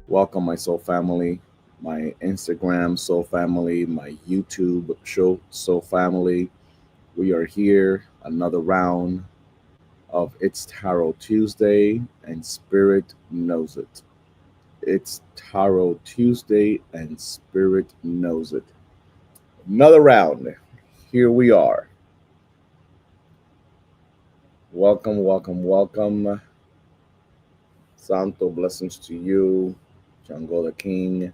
Welcome, my soul family, my Instagram soul family, my YouTube show soul family. We are here, another round of It's Tarot Tuesday, and Spirit knows it. It's Tarot Tuesday, and Spirit knows it. Another round. Here we are. Welcome, welcome, welcome. Santo blessings to you, Django the King.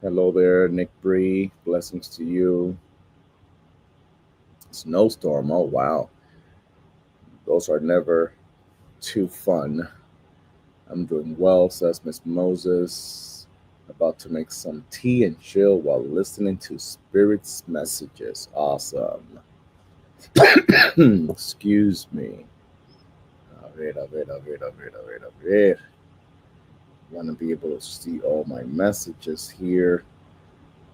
Hello there, Nick Bree. Blessings to you. Snowstorm. Oh wow, those are never too fun. I'm doing well, says Miss Moses. About to make some tea and chill while listening to Spirit's messages. Awesome. Excuse me. A ver. Want to be able to see all my messages here.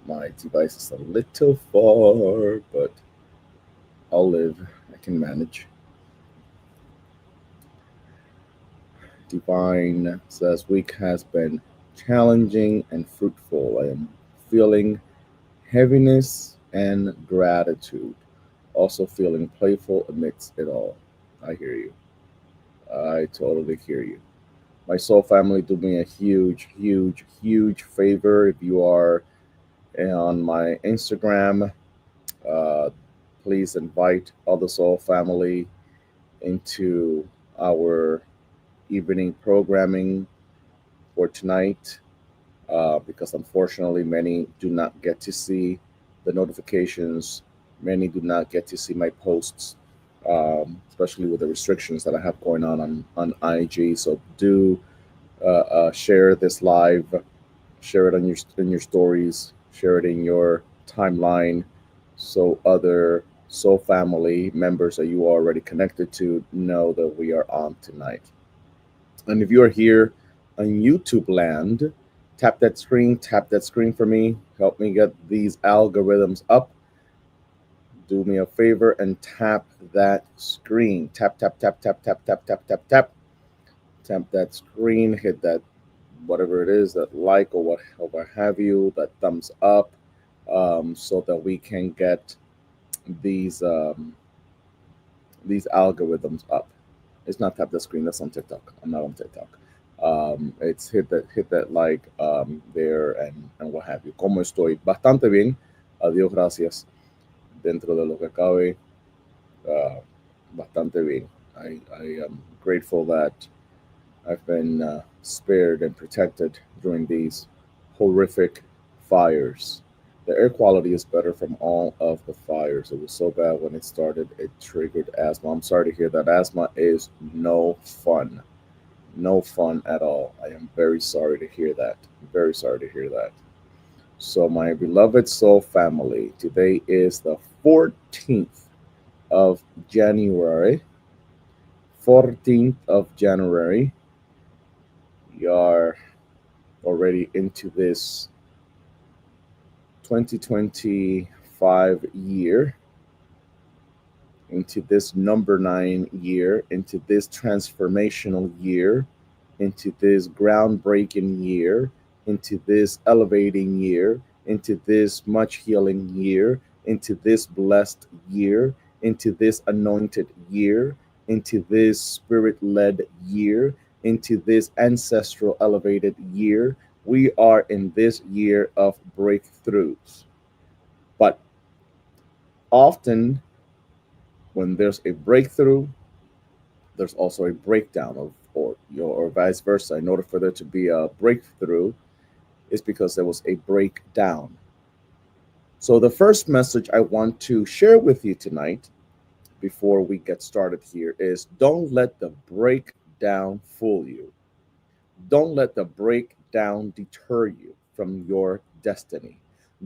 My device is a little far, but I'll live. I can manage. Divine says, week has been challenging and fruitful. I am feeling heaviness and gratitude. Also feeling playful amidst it all. I hear you. I totally hear you. My soul family, do me a huge, huge, huge favor. If you are on my Instagram, uh, please invite other soul family into our evening programming for tonight, because unfortunately, many do not get to see the notifications. Many do not get to see my posts, especially with the restrictions that I have going on IG. So do share this live, share it on your stories, share it in your timeline, so other soul family members that you are already connected to know that we are on tonight. And if you are here on YouTube land, tap that screen for me. Help me get these algorithms up. Do me a favor and tap that screen. Tap, tap, tap, tap, tap, tap, tap, tap, tap. Tap that screen, hit that whatever it is, that like or what have you, that thumbs up, so that we can get these these algorithms up. It's not tap the screen. That's on TikTok. I'm not on TikTok. It's hit that like there and what have you. Como estoy? Bastante bien. Adiós, gracias. Dentro de lo que cabe, uh, bastante bien. I am grateful that I've been spared and protected during these horrific fires. The air quality is better from all of the fires. It was so bad when it started, it triggered asthma. I'm sorry to hear that. Asthma is no fun. No fun at all. I am very sorry to hear that. Very sorry to hear that. So, my beloved soul family, today is the 14th of January. 14th of January. We are already into this 2025 year, into this number nine year, into this transformational year, into this groundbreaking year, into this elevating year, into this much healing year, into this blessed year, into this anointed year, into this spirit led year, into this ancestral elevated year. We are in this year of breakthroughs. But often, when there's a breakthrough, there's also a breakdown of, or vice versa. In order for there to be a breakthrough, is because there was a breakdown. So the first message I want to share with you tonight, before we get started here, is don't let the breakdown fool you. Don't let the breakdown deter you from your destiny.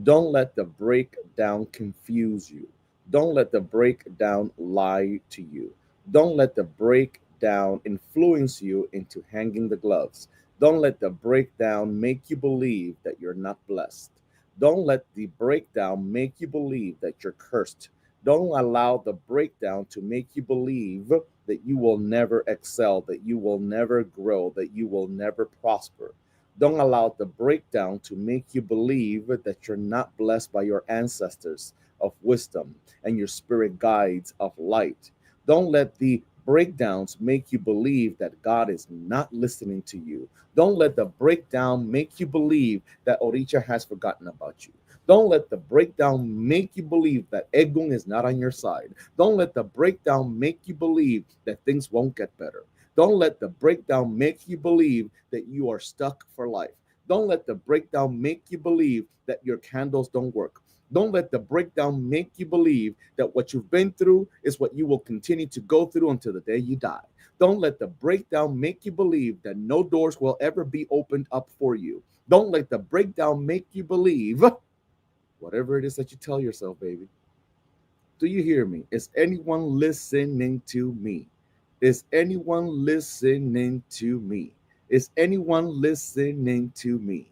Don't let the breakdown confuse you. Don't let the breakdown lie to you. Don't let the breakdown influence you into hanging the gloves. Don't let the breakdown make you believe that you're not blessed. Don't let the breakdown make you believe that you're cursed. Don't allow the breakdown to make you believe that you will never excel, that you will never grow, that you will never prosper. Don't allow the breakdown to make you believe that you're not blessed by your ancestors of wisdom and your spirit guides of light. Don't let the breakdowns make you believe that God is not listening to you. Don't let the breakdown make you believe that Oricha has forgotten about you. Don't let the breakdown make you believe that Egun is not on your side. Don't let the breakdown make you believe that things won't get better. Don't let the breakdown make you believe that you are stuck for life. Don't let the breakdown make you believe that your candles don't work. Don't let the breakdown make you believe that what you've been through is what you will continue to go through until the day you die. Don't let the breakdown make you believe that no doors will ever be opened up for you. Don't let the breakdown make you believe whatever it is that you tell yourself, baby. Do you hear me? Is anyone listening to me? Is anyone listening to me? Is anyone listening to me?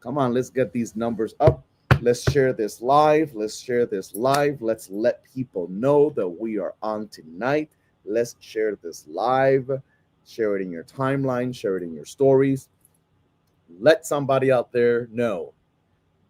Come on, let's get these numbers up. Let's share this live. Let's share this live. Let's let people know that we are on tonight. Let's share this live. Share it in your timeline, share it in your stories. Let somebody out there know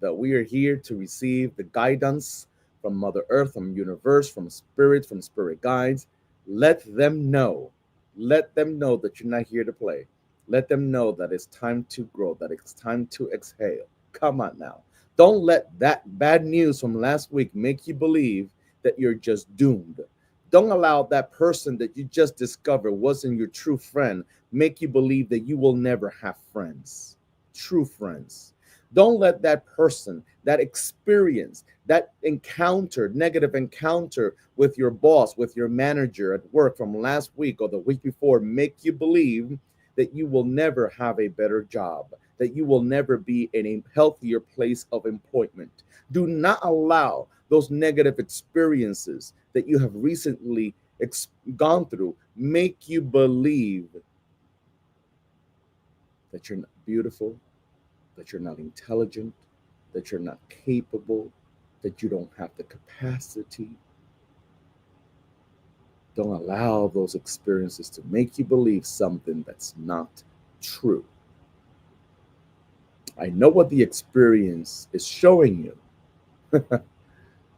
that we are here to receive the guidance from Mother Earth, from universe, from spirit guides. Let them know. Let them know that you're not here to play. Let them know that it's time to grow, that it's time to exhale. Come on now. Don't let that bad news from last week make you believe that you're just doomed. Don't allow that person that you just discovered wasn't your true friend make you believe that you will never have friends, true friends. Don't let that person, that experience, that encounter, negative encounter with your boss, with your manager at work from last week or the week before, make you believe that you will never have a better job, that you will never be in a healthier place of employment. Do not allow those negative experiences that you have recently gone through make you believe that you're not beautiful, that you're not intelligent, that you're not capable, that you don't have the capacity. Don't allow those experiences to make you believe something that's not true. I know what the experience is showing you.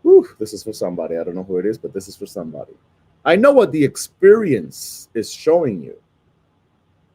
Whew, this is for somebody. I don't know who it is, but this is for somebody. I know what the experience is showing you,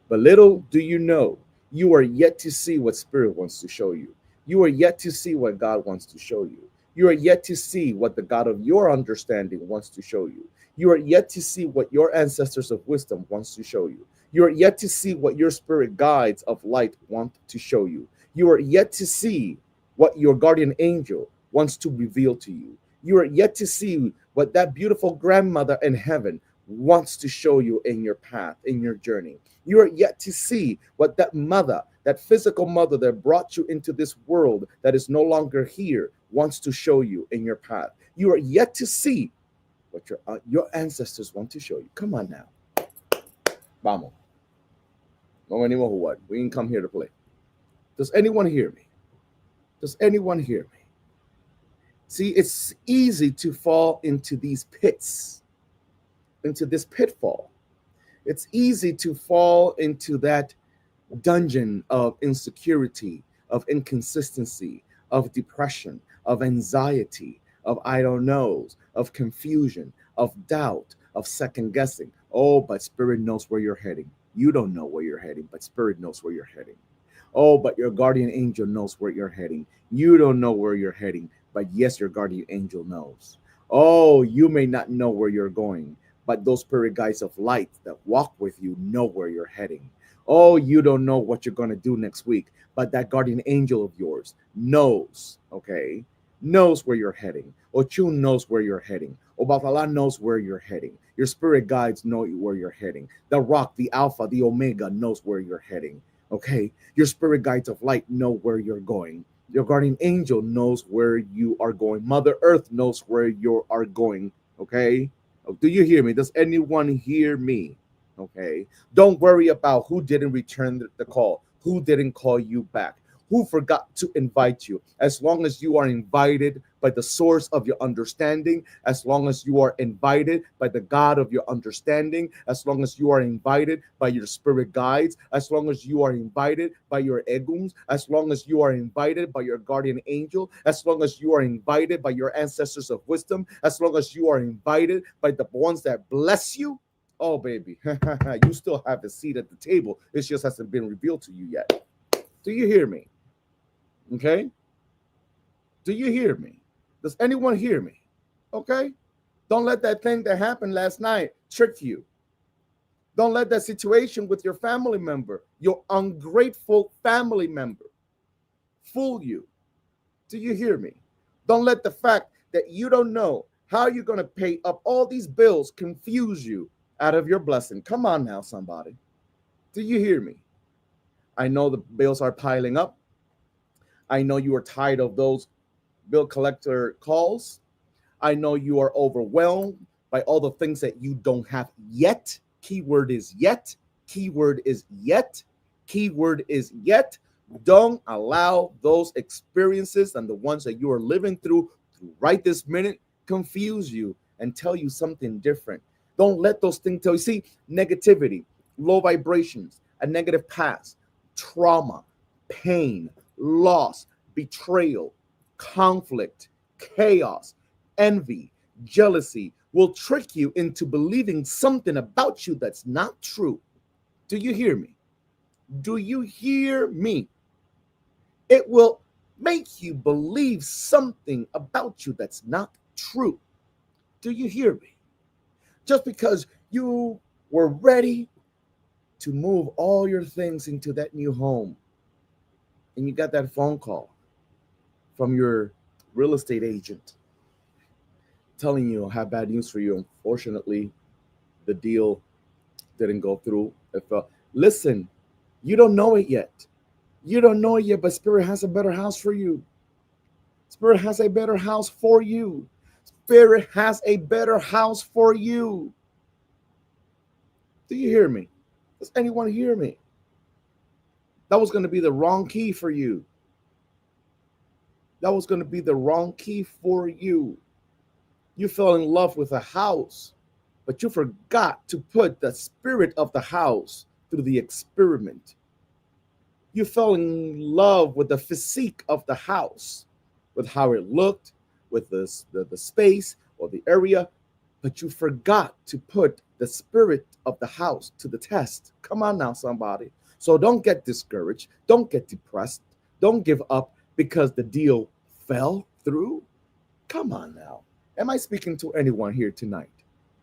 but little do you know, you are yet to see what Spirit wants to show you. You are yet to see what God wants to show you. You are yet to see what the God of your understanding wants to show you. You are yet to see what your ancestors of wisdom wants to show you. You are yet to see what your spirit guides of light want to show you. You are yet to see what your guardian angel wants to reveal to you. You are yet to see what that beautiful grandmother in heaven wants to show you in your path, in your journey. You are yet to see what that mother, that physical mother that brought you into this world that is no longer here, wants to show you in your path. You are yet to see what your ancestors want to show you. Come on now. Vamos. No venimos a jugar. We didn't come here to play. Does anyone hear me? Does anyone hear me? See, it's easy to fall into these pits, into this pitfall. It's easy to fall into that dungeon of insecurity, of inconsistency, of depression, of anxiety, of I don't knows, of confusion, of doubt, of second guessing. Oh, but Spirit knows where you're heading. You don't know where you're heading, but Spirit knows where you're heading. Oh, but your guardian angel knows where you're heading. You don't know where you're heading, but yes, your guardian angel knows. Oh, you may not know where you're going, but those spirit guides of light that walk with you know where you're heading. Oh, you don't know what you're going to do next week, but that guardian angel of yours knows, okay? Knows where you're heading. Ochun knows where you're heading. Obatala knows where you're heading. Your spirit guides know where you're heading. The rock, the alpha, the omega knows where you're heading. Okay? Your spirit guides of light know where you're going. Your guardian angel knows where you are going. Mother Earth knows where you are going. Okay? Oh, do you hear me? Does anyone hear me? Okay. Don't worry about who didn't return the call, who didn't call you back, Who forgot to invite you? As long as you are invited by the source of your understanding, as long as you are invited by the God of your understanding, as long as you are invited by your spirit guides, as long as you are invited by your egums, as long as you are invited by your guardian angel, as long as you are invited by your ancestors of wisdom, as long as you are invited by the ones that bless you, oh baby, you still have a seat at the table. It just hasn't been revealed to you yet. Do you hear me? Okay? Do you hear me? Does anyone hear me? Okay? Don't let that thing that happened last night trick you. Don't let that situation with your family member, your ungrateful family member, fool you. Do you hear me? Don't let the fact that you don't know how you're going to pay up all these bills confuse you out of your blessing. Come on now, somebody. Do you hear me? I know the bills are piling up. I know you are tired of those bill collector calls. I know you are overwhelmed by all the things that you don't have yet. Keyword is yet. Keyword is yet. Keyword is yet. Don't allow those experiences and the ones that you are living through right this minute confuse you and tell you something different. Don't let those things tell you. See, negativity, low vibrations, a negative past, trauma, pain, loss, betrayal, conflict, chaos, envy, jealousy will trick you into believing something about you that's not true. Do you hear me? Do you hear me? It will make you believe something about you that's not true. Do you hear me? Just because you were ready to move all your things into that new home and you got that phone call from your real estate agent telling you I have bad news for you. Unfortunately, the deal didn't go through. Listen, you don't know it yet. You don't know it yet, but Spirit has a better house for you. Spirit has a better house for you. Spirit has a better house for you. Do you hear me? Does anyone hear me? That was going to be the wrong key for you. That was going to be the wrong key for you. You fell in love with a house, but you forgot to put the spirit of the house through the experiment. You fell in love with the physique of the house, with how it looked, with the space or the area, but you forgot to put the spirit of the house to the test. Come on now, somebody. So don't get discouraged. Don't get depressed. Don't give up because the deal fell through. Come on now. Am I speaking to anyone here tonight?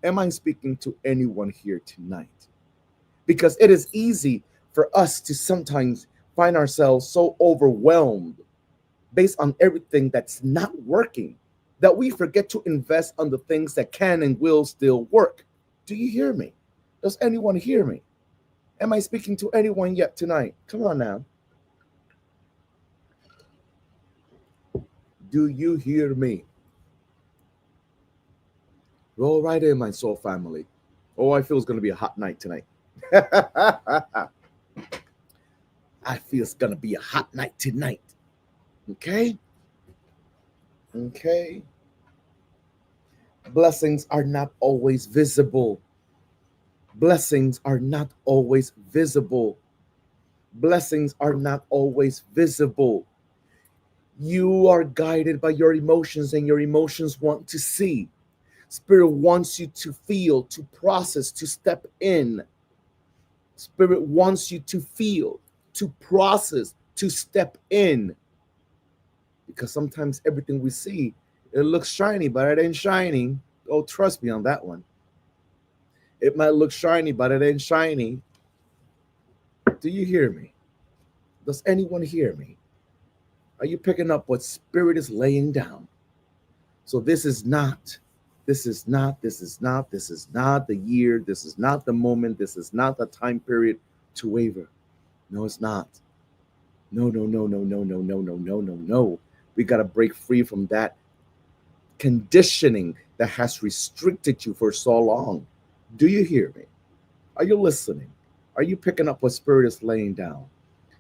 Am I speaking to anyone here tonight? Because it is easy for us to sometimes find ourselves so overwhelmed based on everything that's not working that we forget to invest on the things that can and will still work. Do you hear me? Does anyone hear me? Am I speaking to anyone yet tonight? Come on now. Do you hear me? Roll right in, my soul family. Oh, I feel it's going to be a hot night tonight. I feel it's going to be a hot night tonight. Okay? Okay. Blessings are not always visible. Blessings are not always visible. Blessings are not always visible. You are guided by your emotions, and your emotions want to see. Spirit wants you to feel, to process, to step in. Spirit wants you to feel, to process, to step in. Because sometimes everything we see, it looks shiny, but it ain't shiny. Oh, trust me on that one. It might look shiny, but it ain't shiny. Do you hear me? Does anyone hear me? Are you picking up what Spirit is laying down? So this is not the year, this is not the moment, this is not the time period to waver. No, it's not. No. We got to break free from that conditioning that has restricted you for so long. Do you hear me? Are you listening? Are you picking up what Spirit is laying down?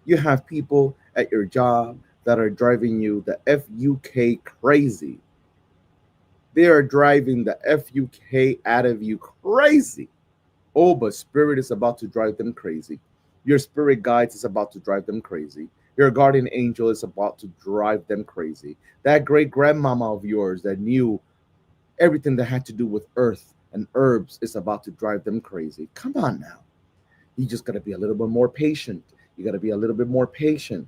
You have people at your job that are driving you the FUK crazy. They are driving the FUK out of you crazy. Oh, but spirit is about to drive them crazy. Your spirit guides is about to drive them crazy. Your guardian angel is about to drive them crazy. That great grandmama of yours that knew everything that had to do with earth and herbs is about to drive them crazy. Come on now. You just got to be a little bit more patient. You got to be a little bit more patient.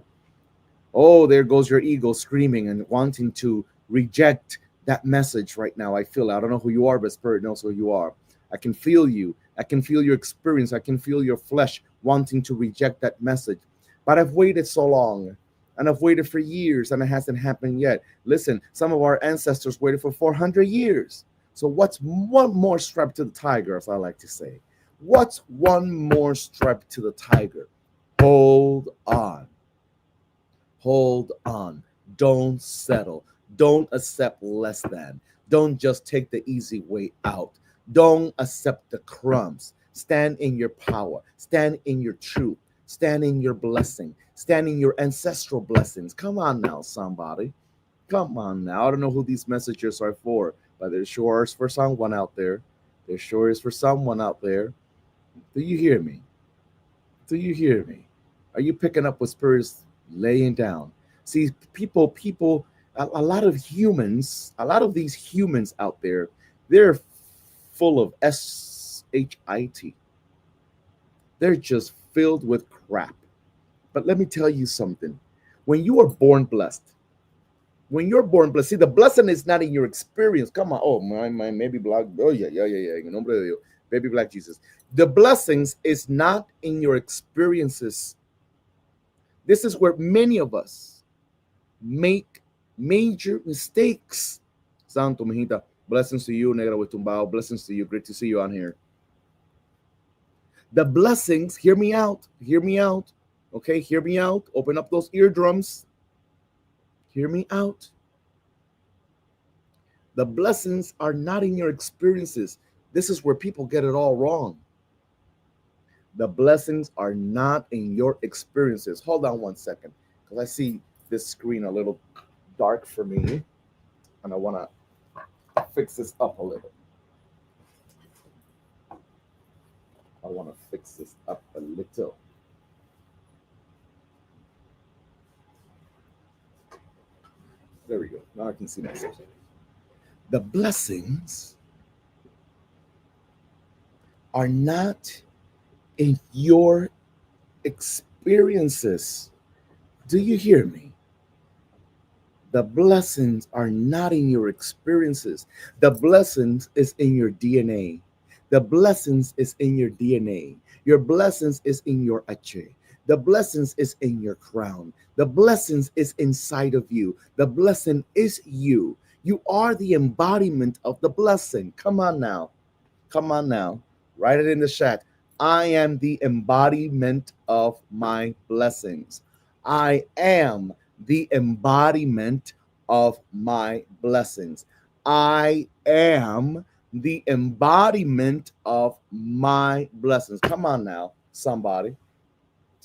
Oh, there goes your ego screaming and wanting to reject that message right now. I feel it. I don't know who you are, but spirit knows who you are. I can feel you. I can feel your experience. I can feel your flesh wanting to reject that message. But I've waited so long and I've waited for years and it hasn't happened yet. Listen, some of our ancestors waited for 400 years. So what's one more strap to the tiger, as I like to say? What's one more strap to the tiger? Hold on. Hold on. Don't settle. Don't accept less than. Don't just take the easy way out. Don't accept the crumbs. Stand in your power. Stand in your truth. Stand in your blessing. Stand in your ancestral blessings. Come on now, somebody. Come on now. I don't know who these messages are for, but there sure is for someone out there. There sure is for someone out there. Do you hear me? Do you hear me? Are you picking up what spirits laying down? See, a lot of humans, a lot of these humans out there, they're full of shit. They're just filled with crap. But let me tell you something. When you are born blessed, when you're born blessed, see, the blessing is not in your experience. Come on, oh my, maybe black. Oh yeah. En nombre de Dios, baby black Jesus. The blessings is not in your experiences. This is where many of us make major mistakes. Santo, mijita. Blessings to you, Negra with Tumbao. Blessings to you. Great to see you on here. The blessings, hear me out. Hear me out. Okay, hear me out. Open up those eardrums. Hear me out. The blessings are not in your experiences. This is where people get it all wrong. The blessings are not in your experiences. Hold on one second, because I see this screen a little dark for me, and I want to fix this up a little. I want to fix this up a little. There we go. Now I can see myself. The blessings are not in your experiences. Do you hear me? The blessings are not in your experiences. The blessings is in your DNA. The blessings is in your DNA. Your blessings is in your ache. The blessings is in your crown. The blessings is inside of you. The blessing is you. You are the embodiment of the blessing. Come on now. Come on now. Write it in the chat. I am the embodiment of my blessings. I am the embodiment of my blessings. I am the embodiment of my blessings. Come on now, somebody.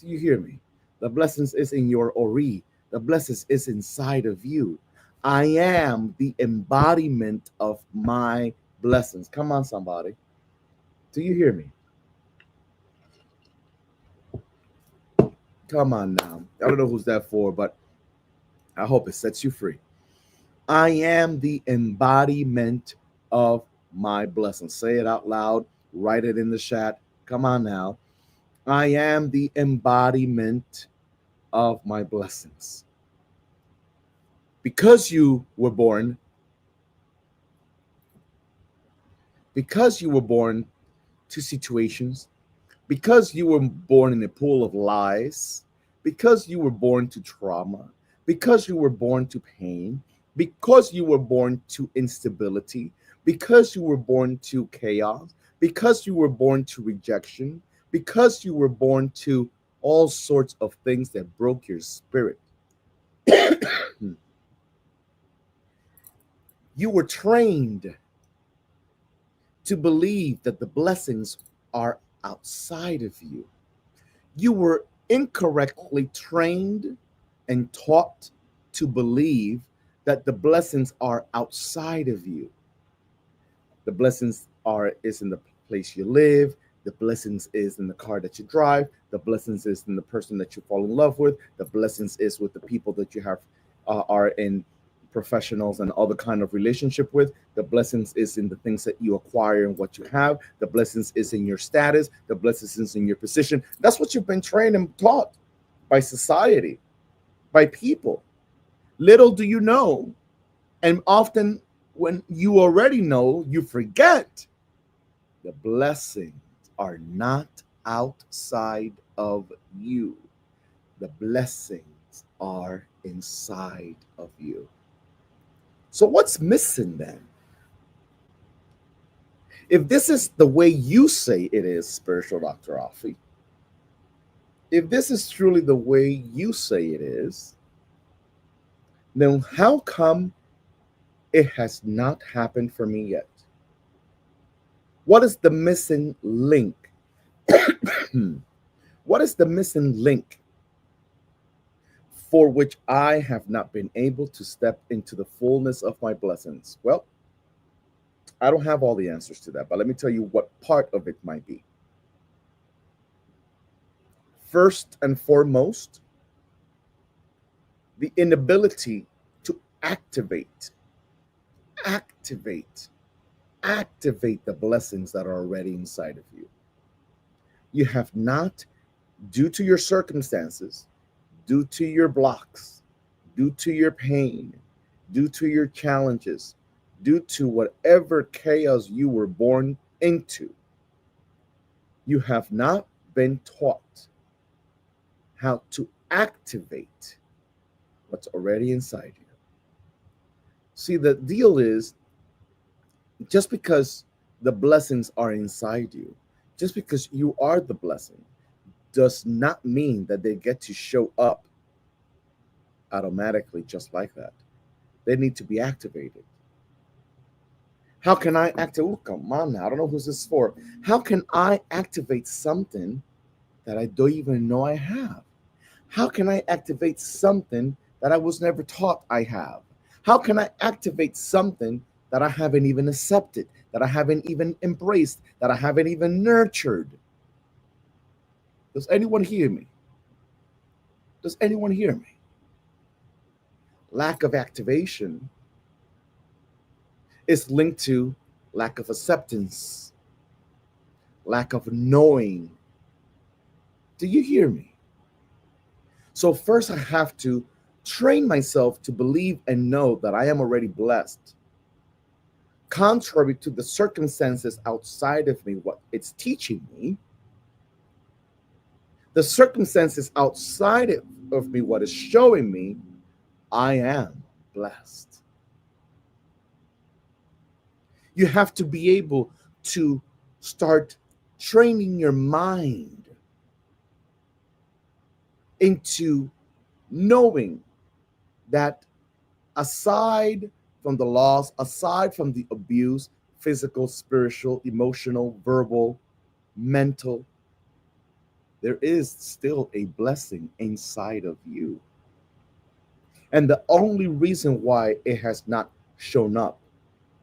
Do you hear me? The blessings is in your ori. The blessings is inside of you. I am the embodiment of my blessings. Come on, somebody. Do you hear me? Come on now. I don't know who's that for, but I hope it sets you free. I am the embodiment of my blessings. Say it out loud. Write it in the chat. Come on now. I am the embodiment of my blessings. Because you were born, to situations, because you were born in a pool of lies, because you were born to trauma, because you were born to pain, because you were born to instability, because you were born to chaos, because you were born to rejection, because you were born to all sorts of things that broke your spirit. You were trained to believe that the blessings are outside of you. You were incorrectly trained and taught to believe that the blessings are outside of you. The blessings are is in the place you live. The blessings is in the car that you drive. The blessings is in the person that you fall in love with. The blessings is with the people that you have are in professionals and other kind of relationship with. The blessings is in the things that you acquire and what you have. The blessings is in your status. The blessings is in your position. That's what you've been trained and taught by society, by people. Little do you know, and often when you already know, you forget the blessings are not outside of you. The blessings are inside of you. So, what's missing then? If this is the way you say it is, spiritual Dr. Afi, if this is truly the way you say it is, then how come it has not happened for me yet? What is the missing link? What is the missing link for which I have not been able to step into the fullness of my blessings? Well, I don't have all the answers to that, but let me tell you what part of it might be. First and foremost, the inability to activate, activate the blessings that are already inside of you. You have not, due to your circumstances, due to your blocks, due to your pain, due to your challenges, due to whatever chaos you were born into, you have not been taught how to activate what's already inside you. See, the deal is just because the blessings are inside you, just because you are the blessing, does not mean that they get to show up automatically just like that. They need to be activated. How can I activate? Oh, come on now. I don't know who's this for. How can I activate something that I don't even know I have? How can I activate something that I was never taught I have? How can I activate something that I haven't even accepted, that I haven't even embraced, that I haven't even nurtured? Does anyone hear me? Does anyone hear me? Lack of activation is linked to lack of acceptance, lack of knowing. Do you hear me? So first I have to train myself to believe and know that I am already blessed. Contrary to the circumstances outside of me, what it's teaching me, the circumstances outside of me, what is showing me, I am blessed. You have to be able to start training your mind into knowing that aside from the loss, aside from the abuse, physical, spiritual, emotional, verbal, mental, there is still a blessing inside of you. And the only reason why it has not shown up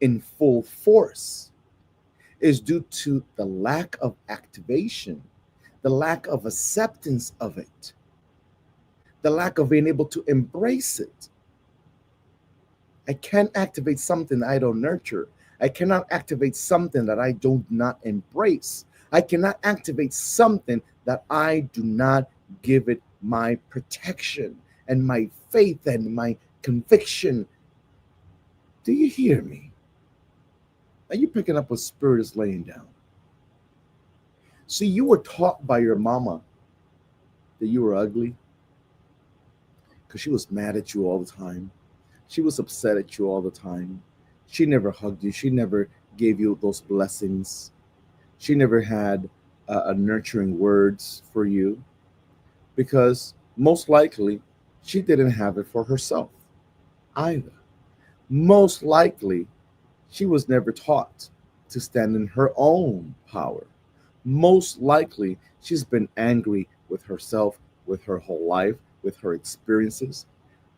in full force is due to the lack of activation, the lack of acceptance of it, the lack of being able to embrace it. I can't activate something I don't nurture. I cannot activate something that I do not embrace. I cannot activate something that I do not give it my protection and my faith and my conviction. Do you hear me? Are you picking up what Spirit is laying down? See, you were taught by your mama that you were ugly because she was mad at you all the time. She was upset at you all the time. She never hugged you. She never gave you those blessings. She never had a nurturing words for you because most likely she didn't have it for herself either. Most likely she was never taught to stand in her own power. Most likely she's been angry with herself with her whole life, with her experiences.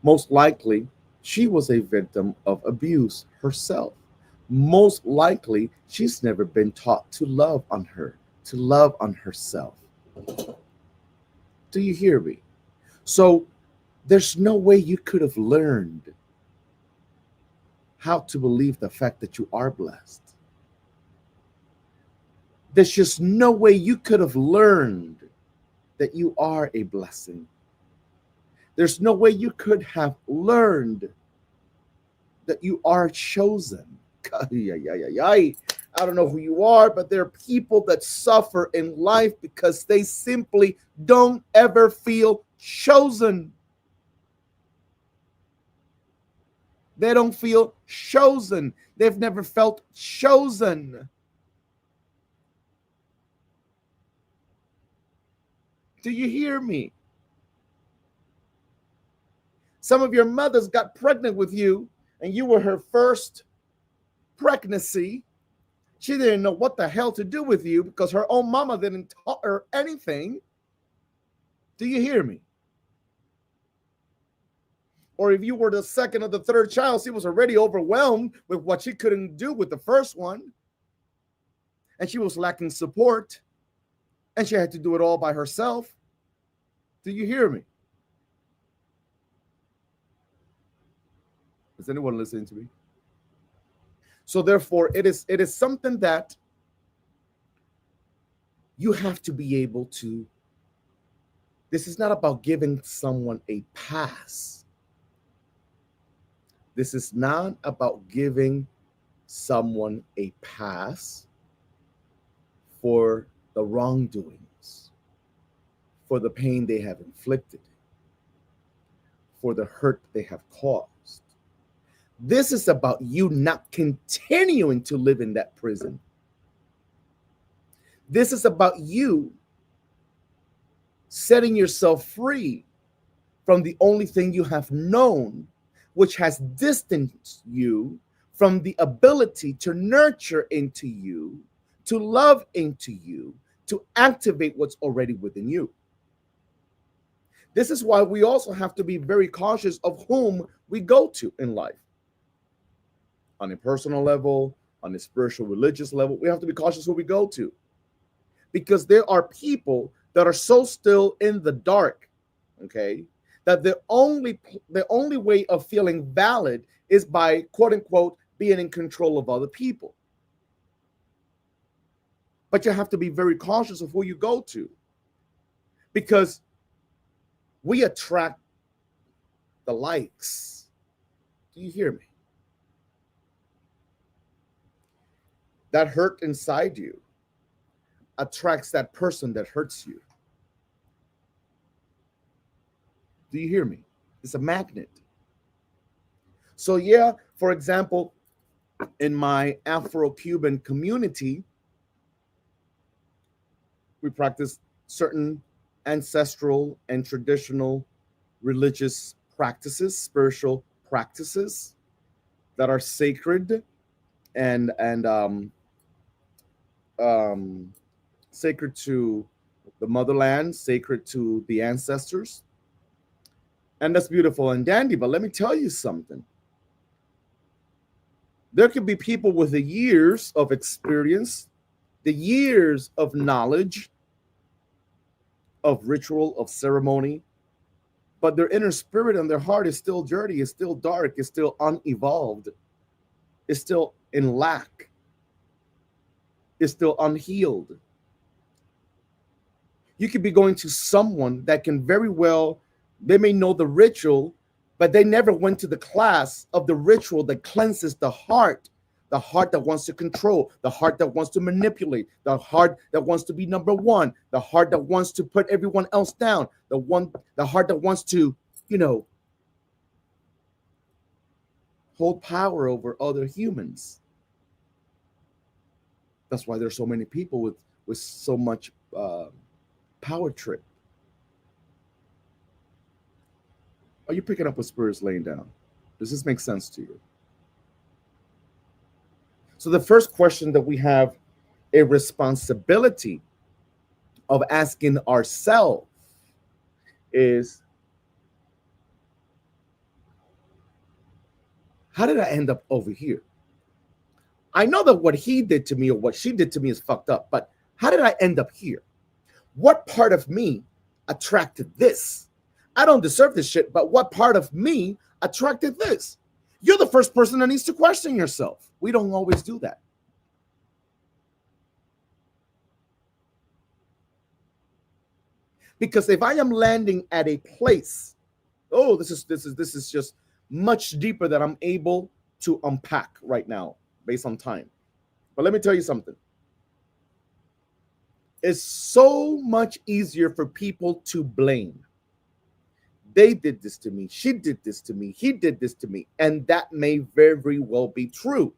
Most likely, she was a victim of abuse herself. Most likely, she's never been taught to love on her, to love on herself. Do you hear me? So, there's no way you could have learned how to believe the fact that you are blessed. There's just no way you could have learned that you are a blessing. There's no way you could have learned that you are chosen. I don't know who you are, but there are people that suffer in life because they simply don't ever feel chosen. They don't feel chosen. They've never felt chosen. Do you hear me? Some of your mothers got pregnant with you and you were her first pregnancy. She didn't know what the hell to do with you because her own mama didn't taught her anything. Do you hear me? Or if you were the second or the third child, she was already overwhelmed with what she couldn't do with the first one. And she was lacking support. And she had to do it all by herself. Do you hear me? Is anyone listening to me? So therefore, it is something that you have to be able to. This is not about giving someone a pass. This is not about giving someone a pass for the wrongdoings, for the pain they have inflicted, for the hurt they have caused. This is about you not continuing to live in that prison. This is about you setting yourself free from the only thing you have known, which has distanced you from the ability to nurture into you, to love into you, to activate what's already within you. This is why we also have to be very cautious of whom we go to in life. On a personal level, on a spiritual, religious level, we have to be cautious who we go to. Because there are people that are so still in the dark, okay, that the only way of feeling valid is by, quote unquote, being in control of other people. But you have to be very cautious of who you go to, because we attract the likes. Do you hear me? That hurt inside you attracts that person that hurts you. Do you hear me? It's a magnet. So yeah, for example, in my Afro-Cuban community, we practice certain ancestral and traditional religious practices, spiritual practices that are sacred and sacred to the motherland, sacred to the ancestors. And that's beautiful and dandy. But let me tell you something. There could be people with the years of experience, the years of knowledge, of ritual, of ceremony, but their inner spirit and their heart is still dirty, is still dark, is still unevolved, is still in lack, is still unhealed. You could be going to someone that can very well, they may know the ritual, but they never went to the class of the ritual that cleanses the heart that wants to control, the heart that wants to manipulate, the heart that wants to be number one, the heart that wants to put everyone else down, the heart that wants to, hold power over other humans. That's why there's so many people with so much power trip. Are you picking up what Spirit's laying down? Does this make sense to you? So the first question that we have a responsibility of asking ourselves is, how did I end up over here? I know that what he did to me or what she did to me is fucked up, but how did I end up here? What part of me attracted this? I don't deserve this shit, but what part of me attracted this? You're the first person that needs to question yourself. We don't always do that. Because if I am landing at a place, oh, this is just much deeper than I'm able to unpack right now based on time. But let me tell you something. It's so much easier for people to blame. They did this to me. She did this to me. He did this to me. And that may very well be true.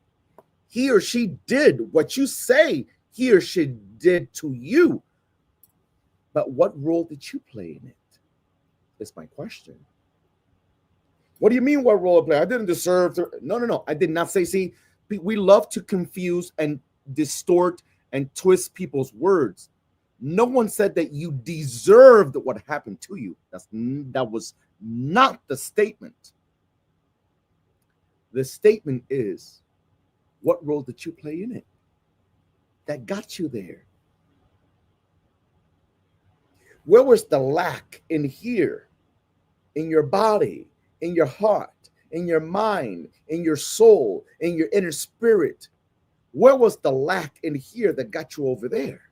He or she did what you say he or she did to you. But what role did you play in it? Is my question. What do you mean, what role I play? I didn't deserve to. No. I did not say, see, we love to confuse and distort and twist people's words. No one said that you deserved what happened to you. That was not the statement. The statement is, what role did you play in it that got you there? Where was the lack in here, in your body, in your heart, in your mind, in your soul, in your inner spirit? Where was the lack in here that got you over there?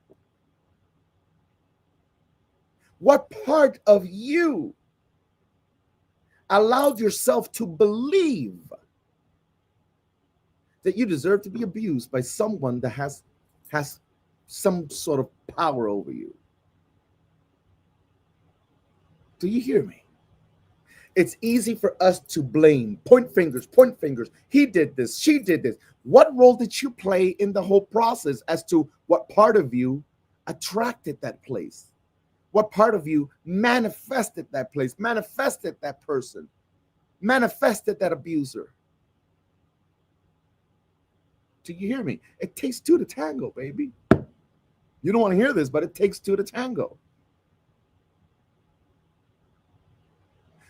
What part of you allowed yourself to believe that you deserve to be abused by someone that has some sort of power over you? Do you hear me? It's easy for us to blame, point fingers. He did this, she did this. What role did you play in the whole process as to what part of you attracted that place? What part of you manifested that place, manifested that person, manifested that abuser? Do you hear me? It takes two to tango, baby. You don't want to hear this, but it takes two to tango.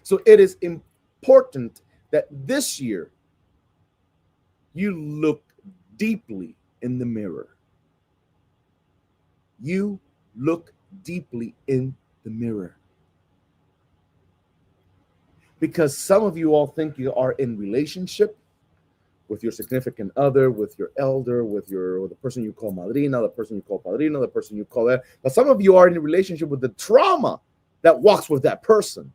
So it is important that this year you look deeply in the mirror. You look deeply in the mirror. Because some of you all think you are in relationship with your significant other, with your elder, with the person you call madrina, the person you call padrino, the person you call that. But some of you are in a relationship with the trauma that walks with that person.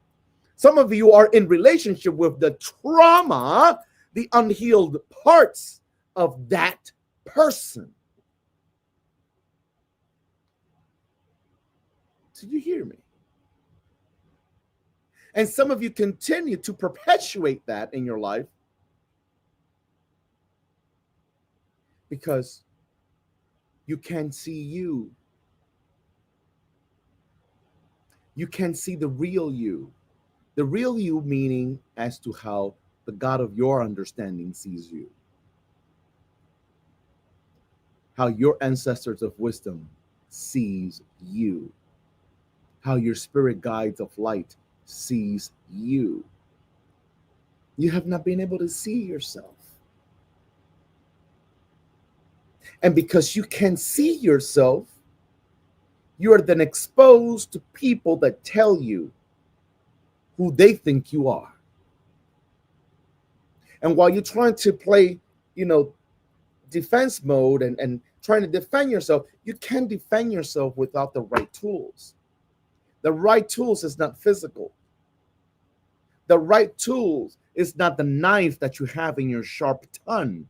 Some of you are in relationship with the trauma, the unhealed parts of that person. Did you hear me? And some of you continue to perpetuate that in your life because you can't see you. You can't see the real you. The real you meaning as to how the God of your understanding sees you. How your ancestors of wisdom sees you. How your spirit guides of light sees you. You have not been able to see yourself. And because you can see yourself, you are then exposed to people that tell you who they think you are. And while you're trying to play, defense mode and trying to defend yourself, you can't defend yourself without the right tools. The right tools is not physical. The right tools is not the knife that you have in your sharp tongue.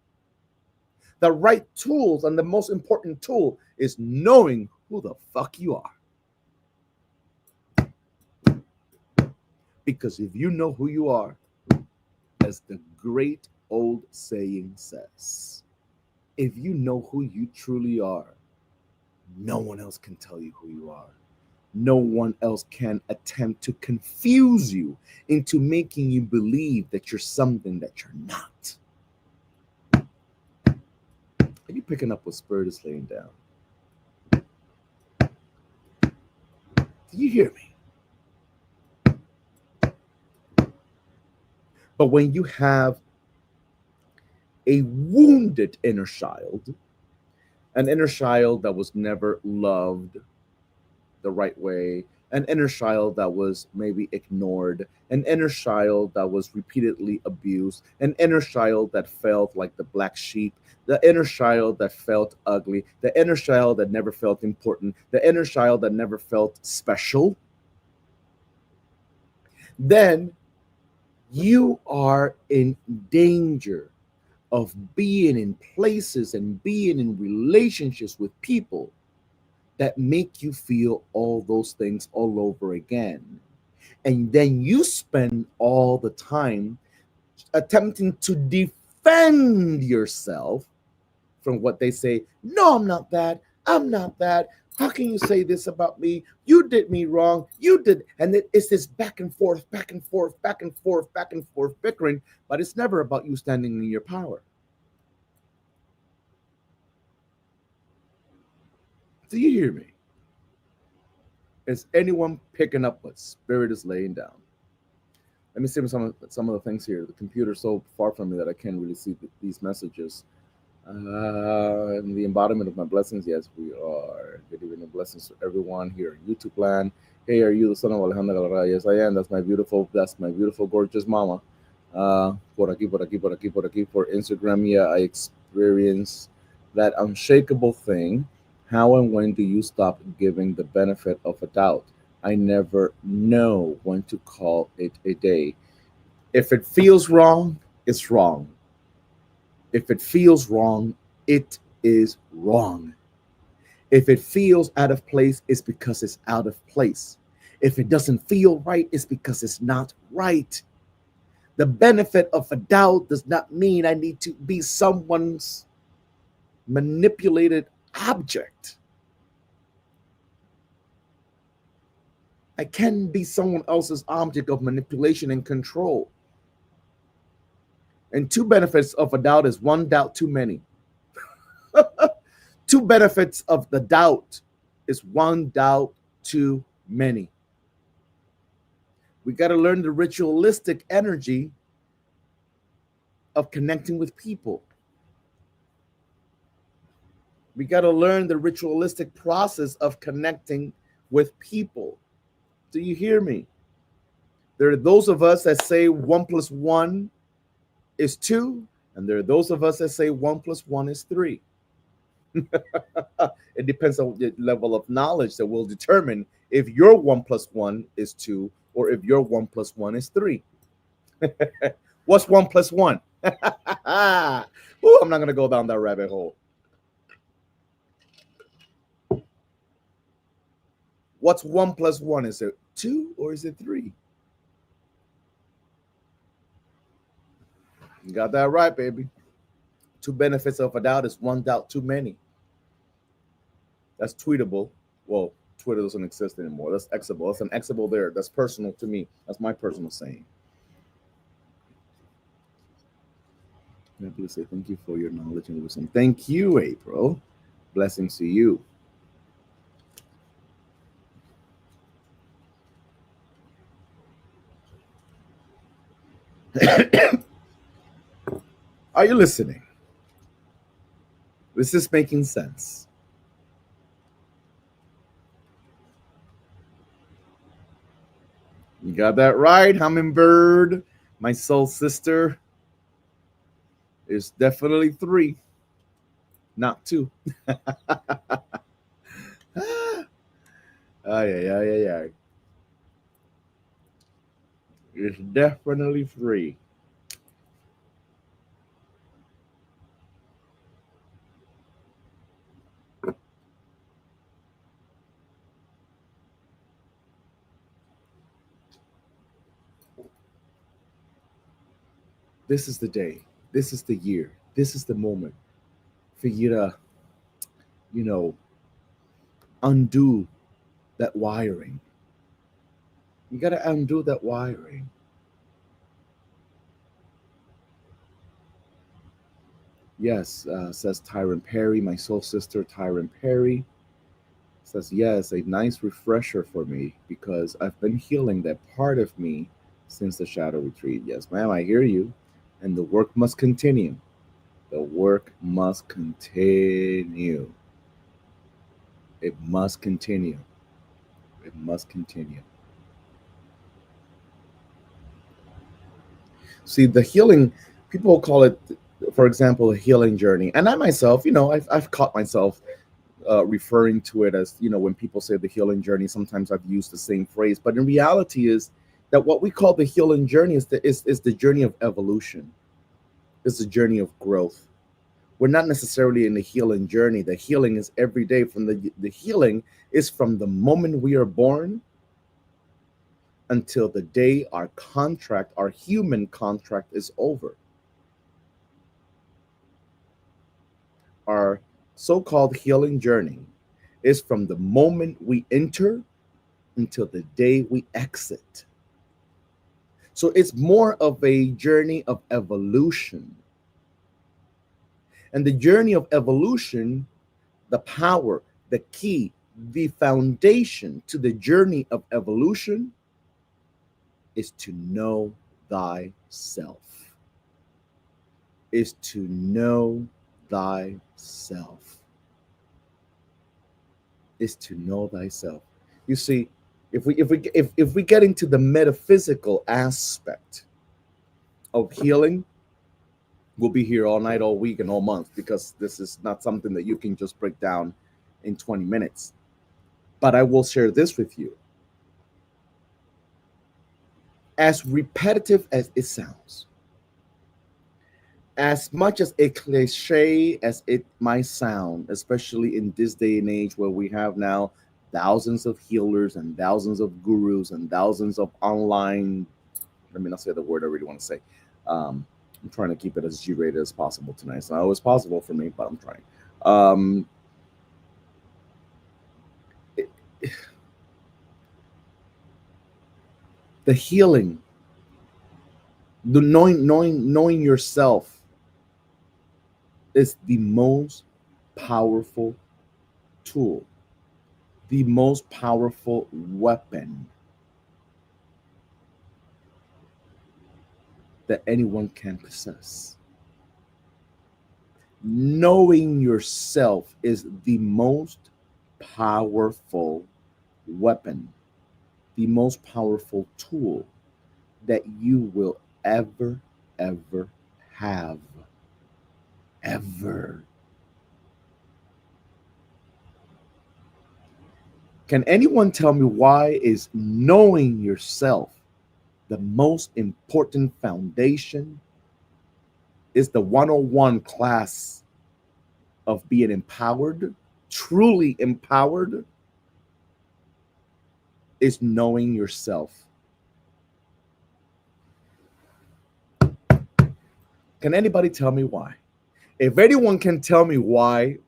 The right tools, and the most important tool, is knowing who the fuck you are. Because if you know who you are, as the great old saying says, if you know who you truly are, no one else can tell you who you are. No one else can attempt to confuse you into making you believe that you're something that you're not. Are you picking up what Spirit is laying down? Do you hear me? But when you have a wounded inner child, an inner child that was never loved the right way, an inner child that was maybe ignored, an inner child that was repeatedly abused, an inner child that felt like the black sheep, the inner child that felt ugly, the inner child that never felt important, the inner child that never felt special, then you are in danger of being in places and being in relationships with people that make you feel all those things all over again. And then you spend all the time attempting to defend yourself from what they say. No, I'm not that. I'm not that. How can you say this about me? You did me wrong. You did. And it's this back and forth, back and forth, back and forth, back and forth bickering, but it's never about you standing in your power. Do you hear me? Is anyone picking up what Spirit is laying down? Let me see some of the things here. The computer's so far from me that I can't really see these messages. And the embodiment of my blessings, yes, we are. Good evening, blessings to everyone here on YouTube land. Hey, are you the son of Alejandra Galarra? Yes, I am. That's my beautiful, gorgeous mama. Por aquí, por aquí, por aquí, por aquí. For Instagram, yeah, I experience that unshakable thing. How and when do you stop giving the benefit of a doubt? I never know when to call it a day. If it feels wrong, it's wrong. If it feels wrong, it is wrong. If it feels out of place, it's because it's out of place. If it doesn't feel right, it's because it's not right. The benefit of a doubt does not mean I need to be someone's manipulated object. I can be someone else's object of manipulation and control. And two benefits of a doubt is one doubt too many. Two benefits of the doubt is one doubt too many. We got to learn the ritualistic energy of connecting with people. We got to learn the ritualistic process of connecting with people. Do you hear me? There are those of us that say 1 plus 1 is 2, and there are those of us that say 1 plus 1 is 3. It depends on the level of knowledge that will determine if your 1 plus 1 is 2 or if your 1 plus 1 is 3. What's 1 plus 1? Ooh, I'm not going to go down that rabbit hole. What's 1 plus 1? Is it 2 or is it 3? You got that right, baby. Two benefits of a doubt is one doubt too many. That's tweetable. Well, Twitter doesn't exist anymore. That's Xable. That's an Xable there. That's personal to me. That's my personal saying. I'm happy to say thank you for your knowledge and wisdom. Thank you, April. Blessings to you. Are you listening? Is this making sense? You got that right, Hummingbird. My soul sister is definitely 3, not 2. Ay. It's definitely 3. This is the day. This is the year. This is the moment for you to, you know, undo that wiring. You got to undo that wiring. Yes, says Tyron Perry, my soul sister, Tyron Perry. Says, yes, a nice refresher for me because I've been healing that part of me since the shadow retreat. Yes, ma'am, I hear you. And the work must continue. The work must continue. It must continue. It must continue. See, the healing, people call it, for example, a healing journey. And I myself, I've caught myself referring to it as, when people say the healing journey, sometimes I've used the same phrase. But in reality is that what we call the healing journey is the journey of evolution, is the journey of growth. We're not necessarily in the healing journey. The healing is every day. From the healing is from the moment we are born until the day our human contract is over. Our so-called healing journey is from the moment we enter until the day we exit. So it's more of a journey of evolution. And the journey of evolution, the power, the key, the foundation to the journey of evolution is to know thyself. Is to know thyself. Is to know thyself. You see, if we get into the metaphysical aspect of healing, we'll be here all night, all week, and all month, because this is not something that you can just break down in 20 minutes. But I will share this with you. As repetitive as it sounds, as much as a cliche as it might sound, especially in this day and age where we have now thousands of healers and thousands of gurus and thousands of online, let me not say the word I really want to say. I'm trying to keep it as G-rated as possible tonight. It's not always possible for me, but I'm trying. It, the healing, the knowing yourself is the most powerful tool, the most powerful weapon that anyone can possess. Knowing yourself is the most powerful weapon, the most powerful tool that you will ever have. Ever. Can anyone tell me why is knowing yourself the most important foundation? Is the 101 class of being empowered, truly empowered, is knowing yourself. Can anybody tell me why? If anyone can tell me why,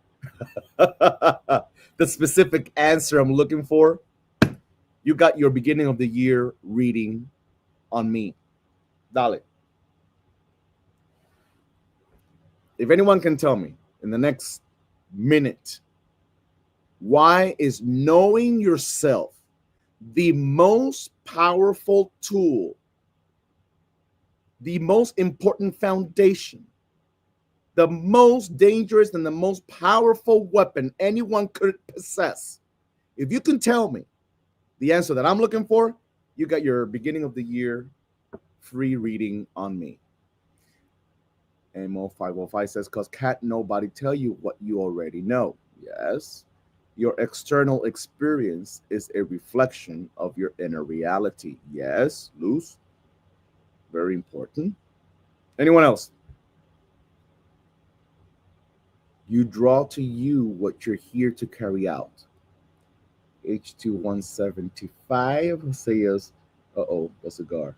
the specific answer I'm looking for, you got your beginning of the year reading on me. Dale. If anyone can tell me in the next minute, why is knowing yourself the most powerful tool, the most important foundation, the most dangerous and the most powerful weapon anyone could possess? If you can tell me the answer that I'm looking for, you got your beginning of the year free reading on me. Mo505 says, because can't nobody tell you what you already know. Yes. Your external experience is a reflection of your inner reality. Yes, Luz. Very important. Anyone else? You draw to you what you're here to carry out. H2175 says, uh-oh, a cigar.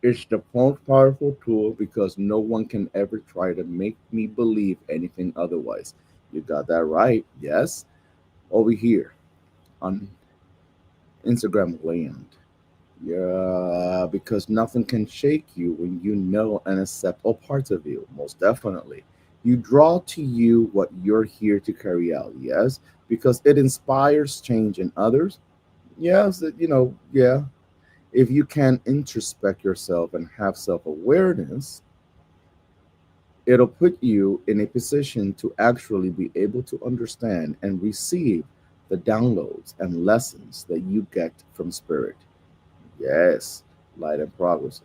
It's the most powerful tool because no one can ever try to make me believe anything otherwise. You got that right. Yes. Over here on Instagram land. Yeah, because nothing can shake you when you know and accept all parts of you. Most definitely. You draw to you what you're here to carry out, yes, because it inspires change in others. Yes, yeah. If you can introspect yourself and have self awareness, it'll put you in a position to actually be able to understand and receive the downloads and lessons that you get from spirit. Yes, light and progress.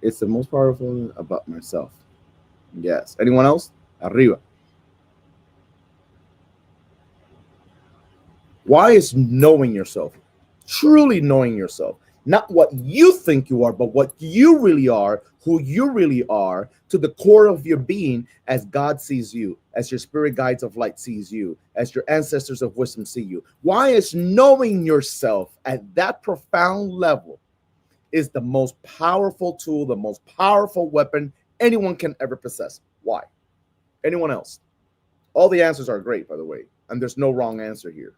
It's the most powerful about myself. Yes. Anyone else? Arriba. Why is knowing yourself, truly knowing yourself, not what you think you are, but what you really are, who you really are, to the core of your being, as God sees you, as your spirit guides of light sees you, as your ancestors of wisdom see you? Why is knowing yourself at that profound level is the most powerful tool, the most powerful weapon anyone can ever possess? Why? Anyone else? All the answers are great, by the way, and there's no wrong answer here.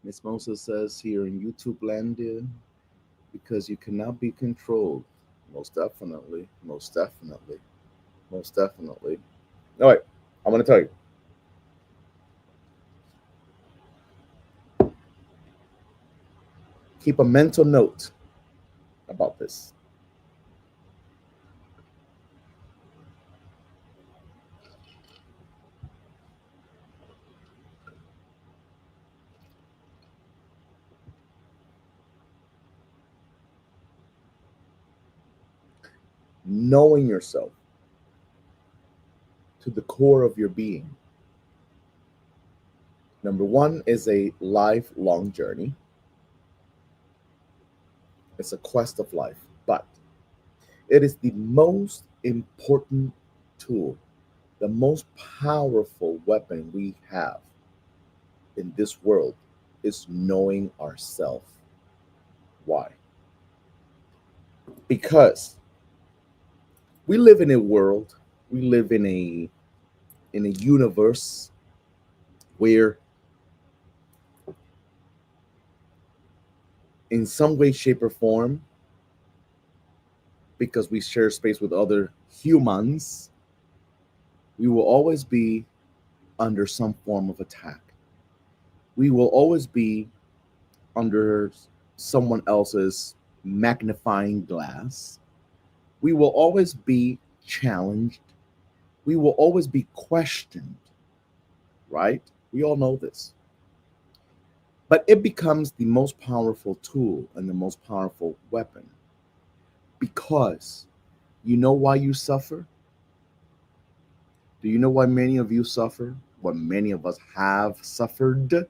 Miss Moses says here in YouTube land, because you cannot be controlled. Most definitely. Most definitely. Most definitely. All right. I'm going to tell you. Keep a mental note about this. Knowing yourself to the core of your being. Number one is a lifelong journey. It's a quest of life, but it is the most important tool, the most powerful weapon we have in this world is knowing ourselves. Why? Because we live in a world, we live in a universe where in some way, shape, or form, because we share space with other humans, we will always be under some form of attack. We will always be under someone else's magnifying glass. We will always be challenged. We will always be questioned, right? We all know this. But it becomes the most powerful tool and the most powerful weapon because you know why you suffer? Do you know why many of you suffer? What many of us have suffered?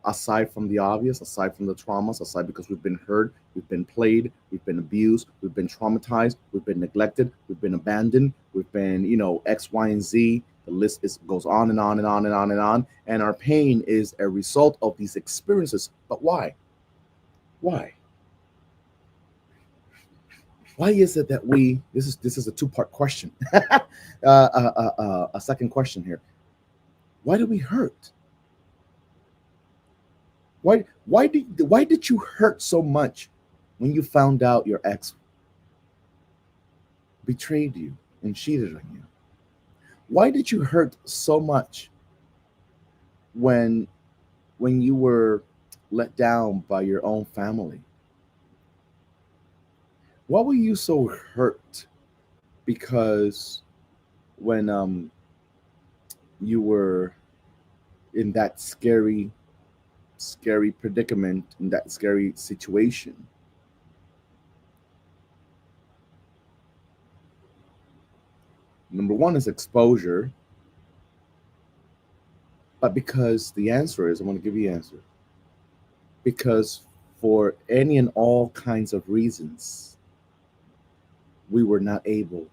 Aside from the obvious, aside from the traumas, aside because we've been hurt, we've been played, we've been abused, we've been traumatized, we've been neglected, we've been abandoned, we've been, X, Y, and Z. The list goes on and on and on and on and on. And our pain is a result of these experiences. But why? Why? Why is it that this is a two-part question, a second question here. Why do we hurt? Why did you hurt so much when you found out your ex betrayed you and cheated on you? Why did you hurt so much when you were let down by your own family? Why were you so hurt? Because when you were in that scary predicament, in that scary situation, number one is exposure, but because the answer is, I want to give you the answer, because for any and all kinds of reasons, we were not able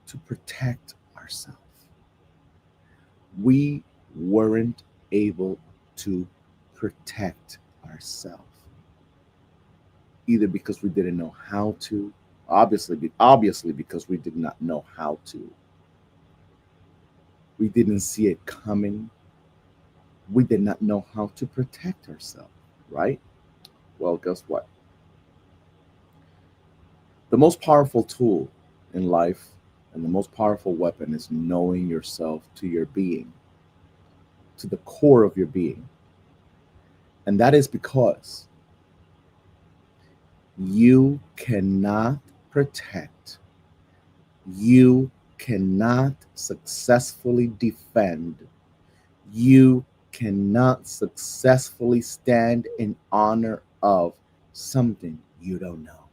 to protect ourselves. We weren't able to protect ourselves, either because we didn't know how to, Obviously, because we did not know how to. We didn't see it coming. We did not know how to protect ourselves, right? Well, guess what? The most powerful tool in life and the most powerful weapon is knowing yourself to your being, to the core of your being. And that is because you cannot protect, you cannot successfully defend, you cannot successfully stand in honor of something you don't know.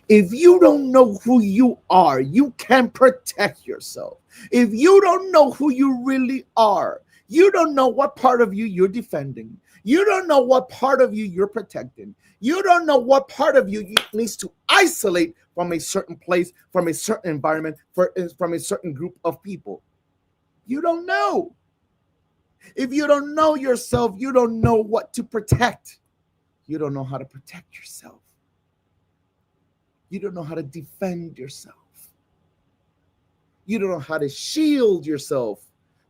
If you don't know who you are, you can't protect yourself. If you don't know who you really are, you don't know what part of you you're defending. You don't know what part of you you're protecting. You don't know what part of you needs to isolate from a certain place, from a certain environment, from a certain group of people. You don't know. If you don't know yourself, you don't know what to protect. You don't know how to protect yourself. You don't know how to defend yourself. You don't know how to shield yourself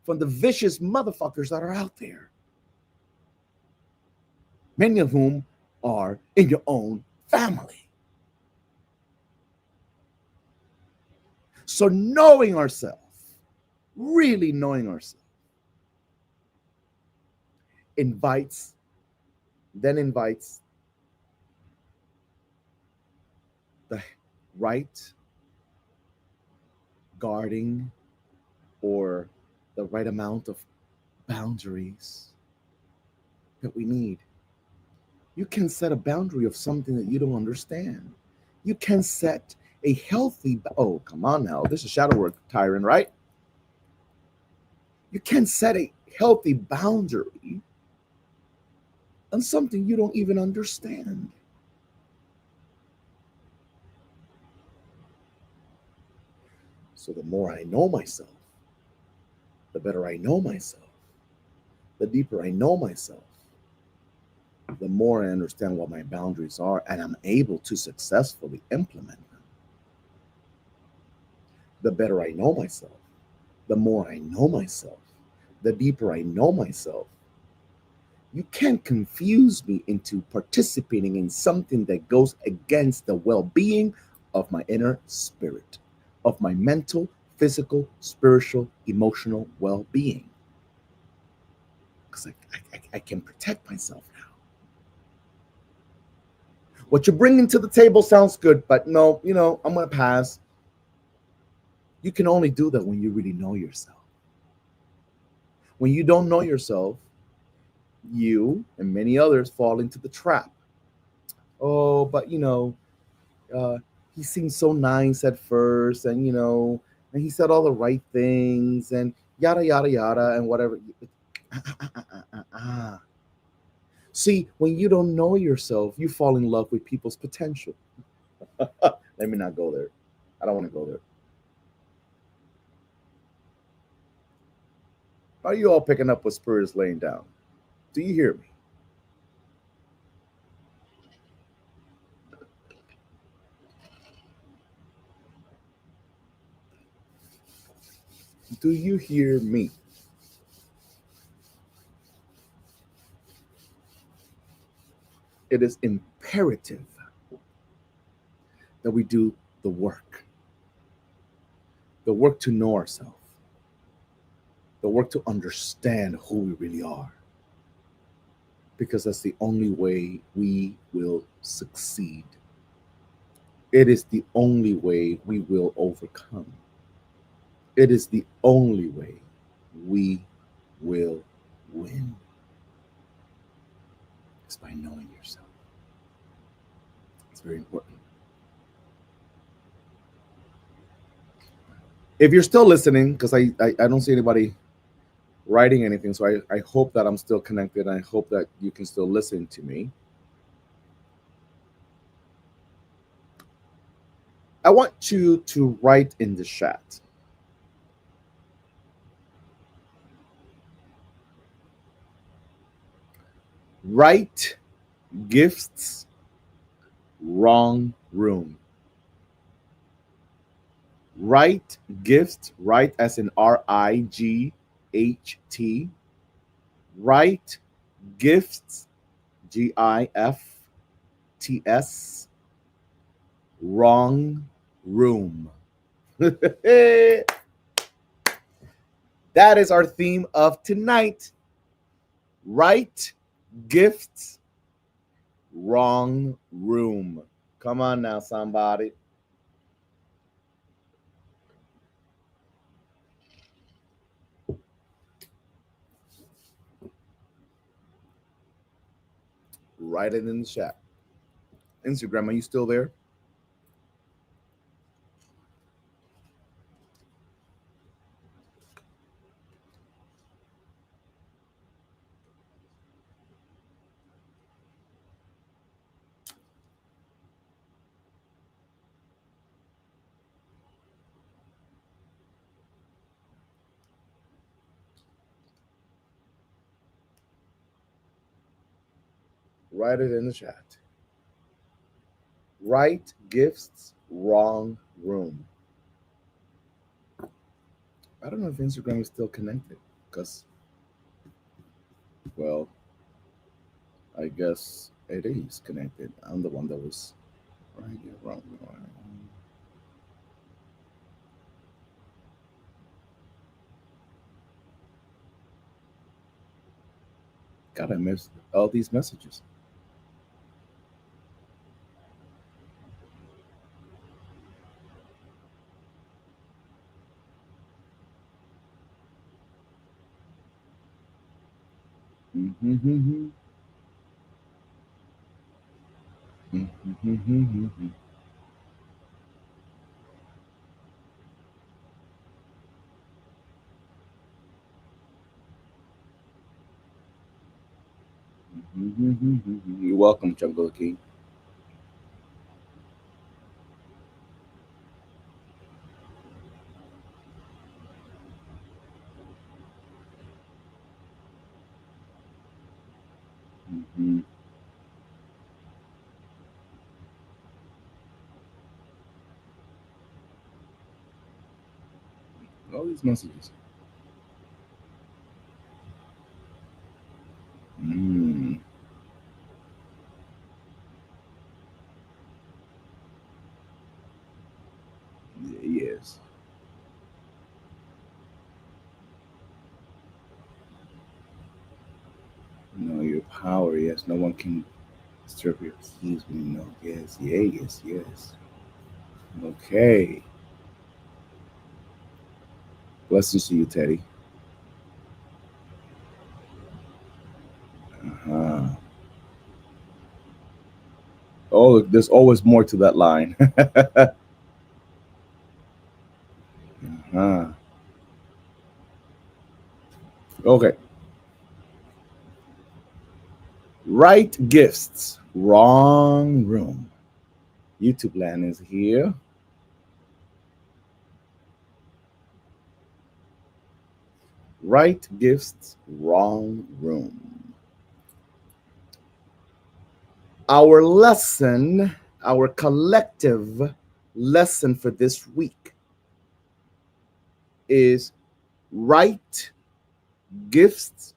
from the vicious motherfuckers that are out there. Many of whom are in your own family. So knowing ourselves, really knowing ourselves, invites the right guarding or the right amount of boundaries that we need. You can set a boundary of something that you don't understand. You can set a healthy, oh, come on now. This is shadow work, Tyron, right? You can set a healthy boundary on something you don't even understand. So the more I know myself, the better I know myself, the deeper I know myself, the more I understand what my boundaries are, and I'm able to successfully implement them. The better I know myself, the more I know myself, the deeper I know myself. You can't confuse me into participating in something that goes against the well being of my inner spirit, of my mental, physical, spiritual, emotional well being. Because I can protect myself now. What you're bringing to the table sounds good, but no, I'm going to pass. You can only do that when you really know yourself. When you don't know yourself, you and many others fall into the trap. Oh, but uh, he seemed so nice at first, and he said all the right things, and yada yada yada, and whatever. See, when you don't know yourself, you fall in love with people's potential. Let me not go there. I don't want to go there. Are you all picking up what Spirit is laying down? Do you hear me? Do you hear me? It is imperative that we do the work to know ourselves, the work to understand who we really are, because that's the only way we will succeed. It is the only way we will overcome. It is the only way we will win. It's by knowing yourself. It's very important. If you're still listening, because I don't see anybody writing anything, so I hope that I'm still connected. I hope that you can still listen to me. I want you to write in the chat. Right gifts, wrong room. Right gift, right as in Right. Right gifts, Gifts. Wrong room. That is our theme of tonight. Right gifts, wrong room. Come on now, somebody. Write it in the chat. Instagram, are you still there? Write it in the chat. Right gifts, wrong room. I don't know if Instagram is still connected because, well, I guess it is connected. I'm the one that was right here, wrong. God, I missed all these messages. Mm-hmm. Mm-hmm. You're welcome, Jungle King. Mm-hmm. All these messages. Mm. Yes. Know your power. Yes. No one can strip your keys when you know. Yes. Yeah. Yes. Yes. Okay. Blessings to you, Teddy. Uh-huh. Oh, there's always more to that line. Uh-huh. Okay. Right gifts, wrong room. YouTube land is here. Right gifts, wrong room. Our lesson, our collective lesson for this week is right gifts,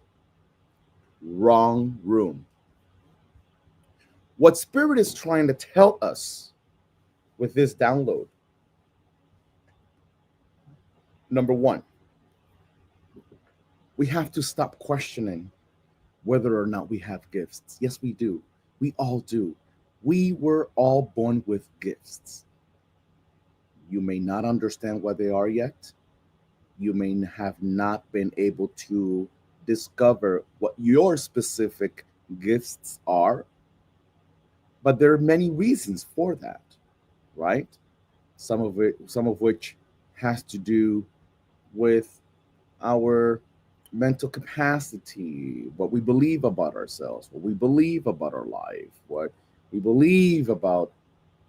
wrong room. What Spirit is trying to tell us with this download, number one, we have to stop questioning whether or not we have gifts. Yes, we do. We all do. We were all born with gifts. You may not understand what they are yet. You may have not been able to discover what your specific gifts are, but there are many reasons for that, right? Some of which has to do with our mental capacity, what we believe about ourselves, what we believe about our life, what we believe about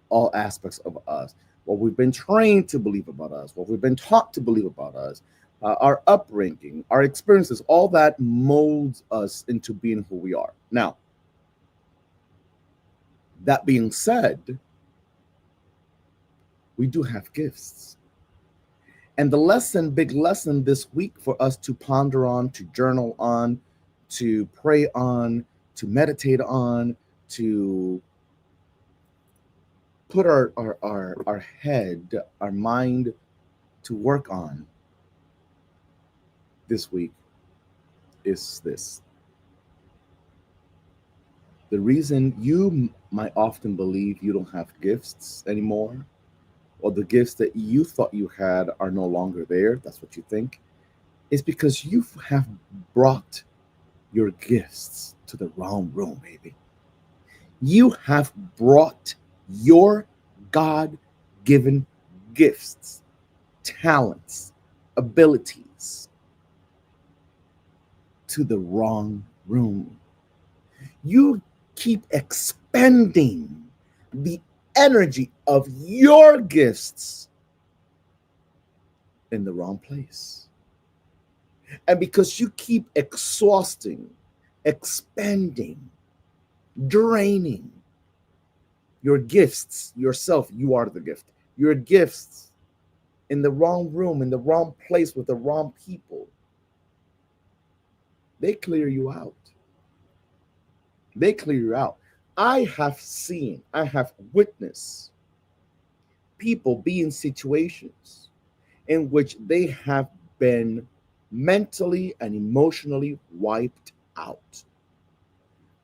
all aspects of us, what we've been trained to believe about us, what we've been taught to believe about us, our upbringing, our experiences, all that molds us into being who we are. Now, that being said, we do have gifts. And the lesson, big lesson this week for us to ponder on, to journal on, to pray on, to meditate on, to put our head, our mind to work on this week is this. The reason you might often believe you don't have gifts anymore, or the gifts that you thought you had are no longer there, that's what you think, is because you have brought your gifts to the wrong room, baby. You have brought your God given gifts, talents, abilities to the wrong room. You keep expending the energy of your gifts in the wrong place. And because you keep exhausting, expending, draining your gifts, yourself, you are the gift, your gifts in the wrong room, in the wrong place with the wrong people, they clear you out. They clear you out. I have seen, I have witnessed people be in situations in which they have been mentally and emotionally wiped out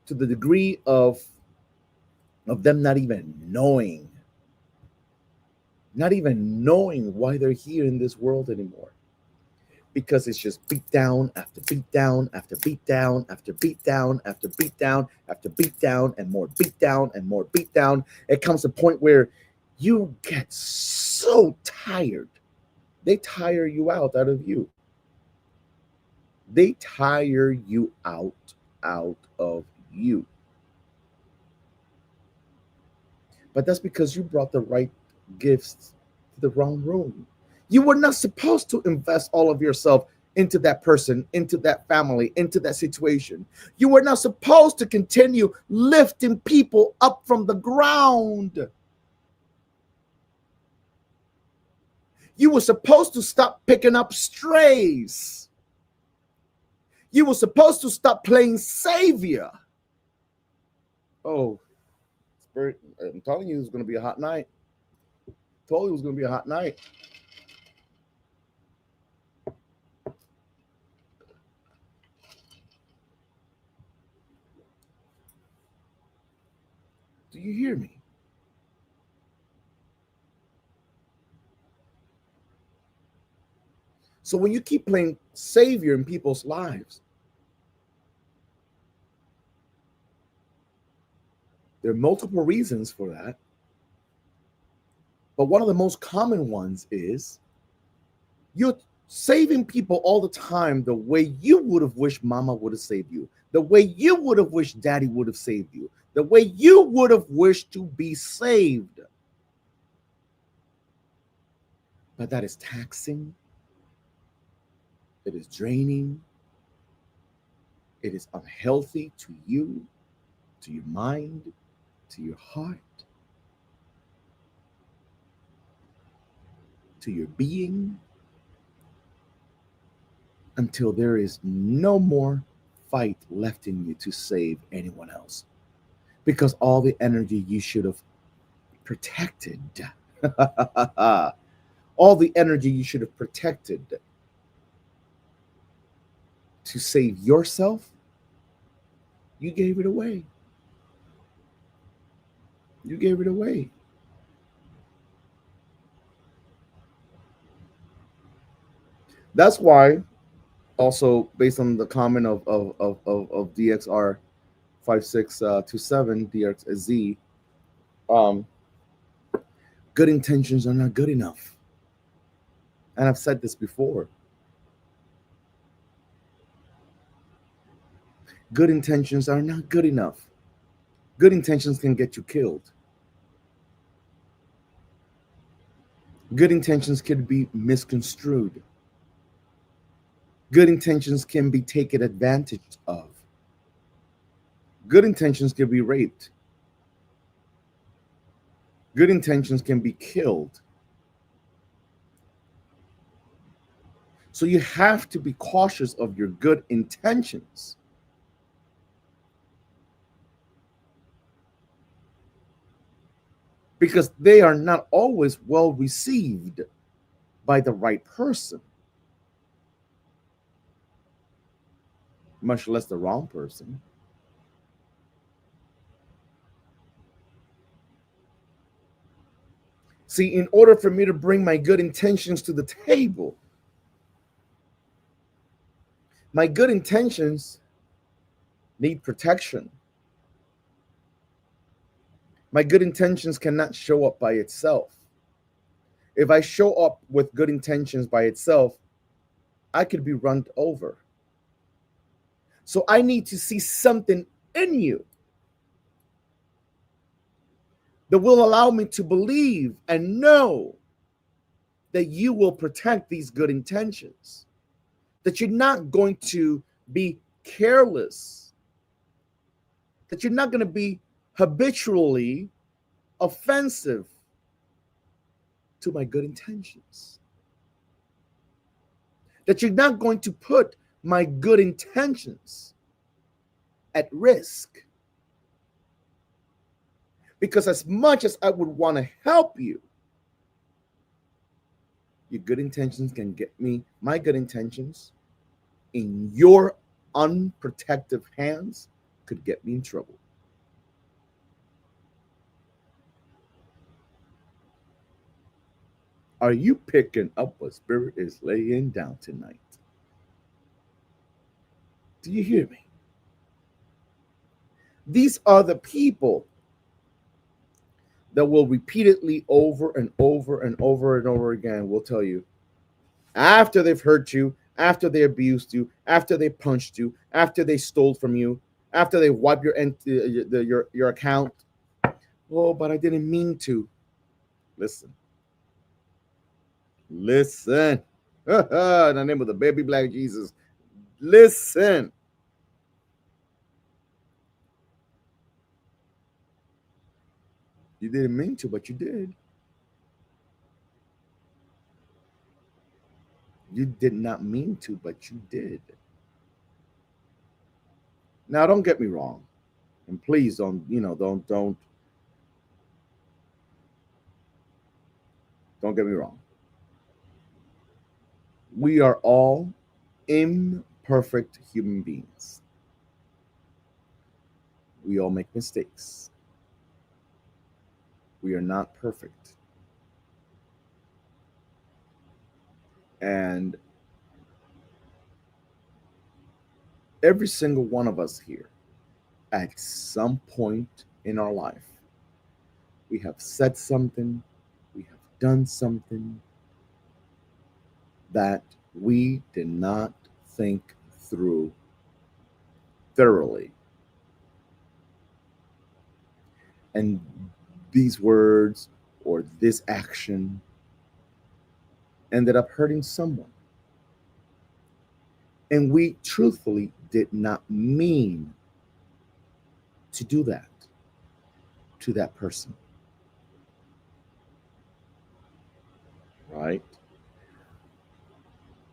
to the degree of them not even knowing why they're here in this world anymore, because it's just beat down after beat down after beat down after beat down after beat down after beat down and more beat down and more beat down. It comes to a point where you get so tired. They tire you out of you. They tire you out of you. But that's because you brought the right gifts to the wrong room. You were not supposed to invest all of yourself into that person, into that family, into that situation. You were not supposed to continue lifting people up from the ground. You were supposed to stop picking up strays. You were supposed to stop playing savior. Oh, Spirit, I'm telling you, it's going to be a hot night. I told you it was going to be a hot night. Do you hear me? So when you keep playing savior in people's lives, there are multiple reasons for that. But one of the most common ones is you're saving people all the time the way you would have wished mama would have saved you, the way you would have wished daddy would have saved you, the way you would have wished to be saved. But that is taxing. It is draining. It is unhealthy to you, to your mind, to your heart, to your being, until there is no more fight left in you to save anyone else. Because all the energy you should have protected, all the energy you should have protected to save yourself, you gave it away. You gave it away. That's why, also based on the comment of DXR 5627 DXZ, um, good intentions are not good enough. And I've said this before. Good intentions are not good enough. Good intentions can get you killed. Good intentions can be misconstrued. Good intentions can be taken advantage of. Good intentions can be raped. Good intentions can be killed. So you have to be cautious of your good intentions. Because they are not always well received by the right person, much less the wrong person. See, in order for me to bring my good intentions to the table, my good intentions need protection. My good intentions cannot show up by itself. If I show up with good intentions by itself, I could be run over. So I need to see something in you that will allow me to believe and know that you will protect these good intentions, that you're not going to be careless, that you're not going to be habitually offensive to my good intentions, that you're not going to put my good intentions at risk. Because as much as I would want to help you, your good intentions can get me, my good intentions in your unprotected hands could get me in trouble. Are you picking up what Spirit is laying down tonight? Do you hear me? These are the people that will repeatedly over and over and over and over again will tell you, after they've hurt you, after they abused you, after they punched you, after they stole from you, after they wiped your account. Oh, but I didn't mean to. Listen, listen. In the name of the baby black Jesus, listen. You didn't mean to, but you did. You did not mean to, but you did. Now, don't get me wrong, and please don't get me wrong. We are all imperfect human beings. We all make mistakes. We are not perfect. And every single one of us here, at some point in our life, we have said something, we have done something that we did not think through thoroughly. And these words or this action ended up hurting someone. And we truthfully did not mean to do that to that person. Right?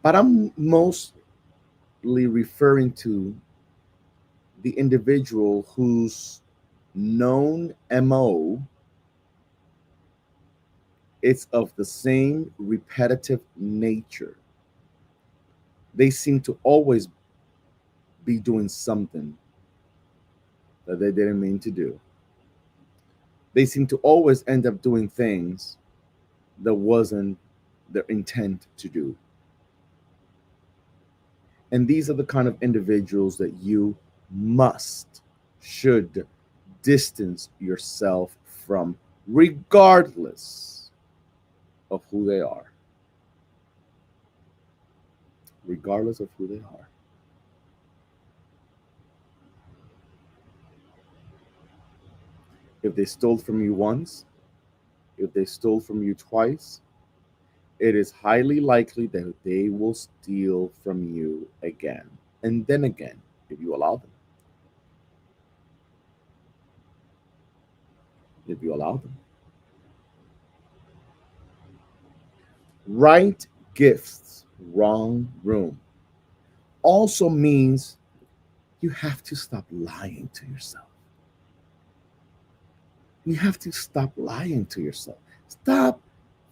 But I'm mostly referring to the individual whose known MO is of the same repetitive nature. They seem to always be doing something that they didn't mean to do. They seem to always end up doing things that wasn't their intent to do. And these are the kind of individuals that you should distance yourself from, regardless of who they are. Regardless of who they are. If they stole from you once, if they stole from you twice, it is highly likely that they will steal from you again and then again if you allow them. If you allow them. Right gifts, wrong room also means you have to stop lying to yourself. You have to stop lying to yourself. Stop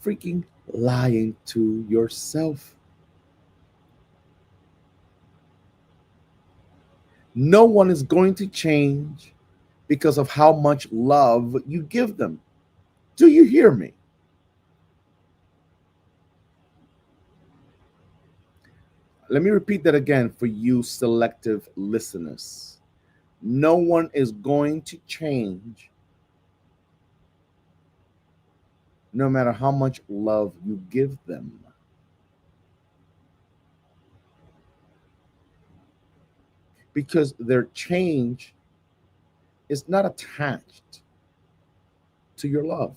freaking lying to yourself. No one is going to change because of how much love you give them. Do you hear me? Let me repeat that again for you selective listeners. No one is going to change no matter how much love you give them. Because their change is not attached to your love.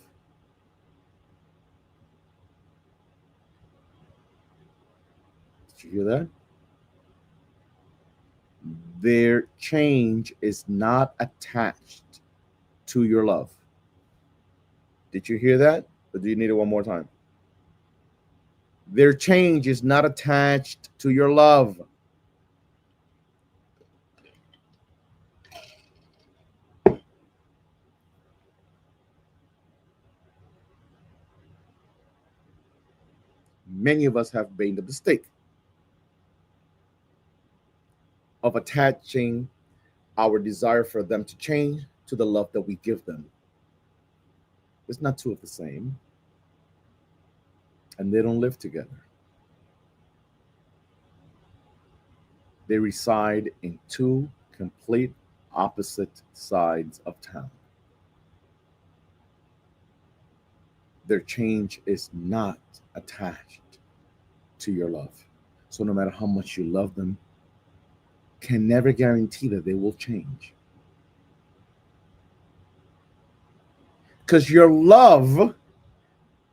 Did you hear that? Their change is not attached to your love. Did you hear that? Or do you need it one more time? Their change is not attached to your love. Many of us have made the mistake of attaching our desire for them to change to the love that we give them. It's not two of the same, and they don't live together. They reside in two complete opposite sides of town. Their change is not attached to your love. So no matter how much you love them, can never guarantee that they will change. Because your love,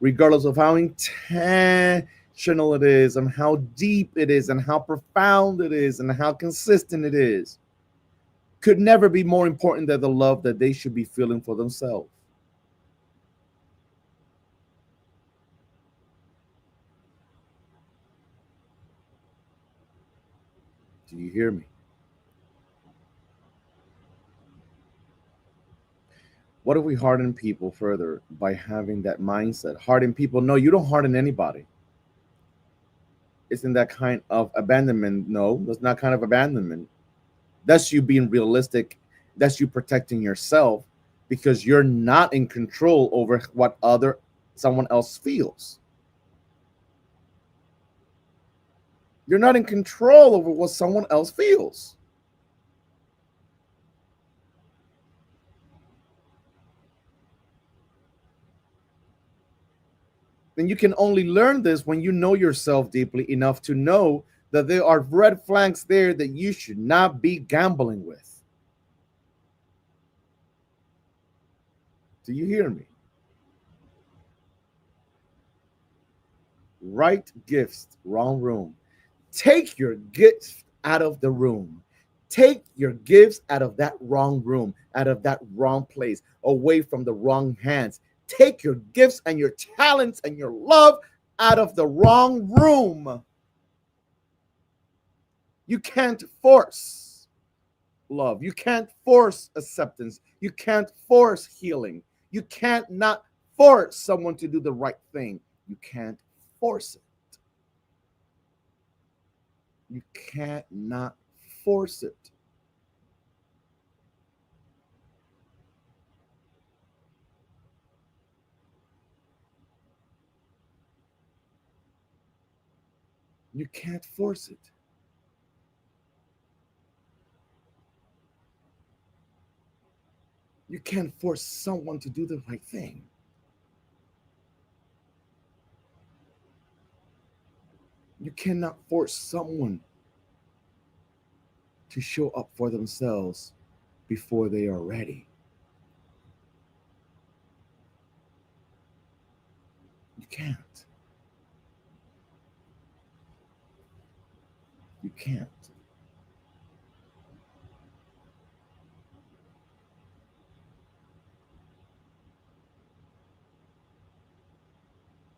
regardless of how intentional it is, and how deep it is, and how profound it is, and how consistent it is, could never be more important than the love that they should be feeling for themselves. Do you hear me? What if we harden people further by having that mindset? Harden people? No, you don't harden anybody. Isn't that kind of abandonment? No, that's not kind of abandonment. That's you being realistic. That's you protecting yourself because you're not in control over what other someone else feels. You're not in control over what someone else feels. And you can only learn this when you know yourself deeply enough to know that there are red flags there that you should not be gambling with. Do you hear me? Right gifts, wrong room. Take your gifts out of the room. Take your gifts out of that wrong room, out of that wrong place, away from the wrong hands. Take your gifts and your talents and your love out of the wrong room. You can't force love. You can't force acceptance. You can't force healing. You can't not force someone to do the right thing. You can't force it. You can't not force it. You can't force it. You can't force someone to do the right thing. You cannot force someone to show up for themselves before they are ready. You can't. You can't.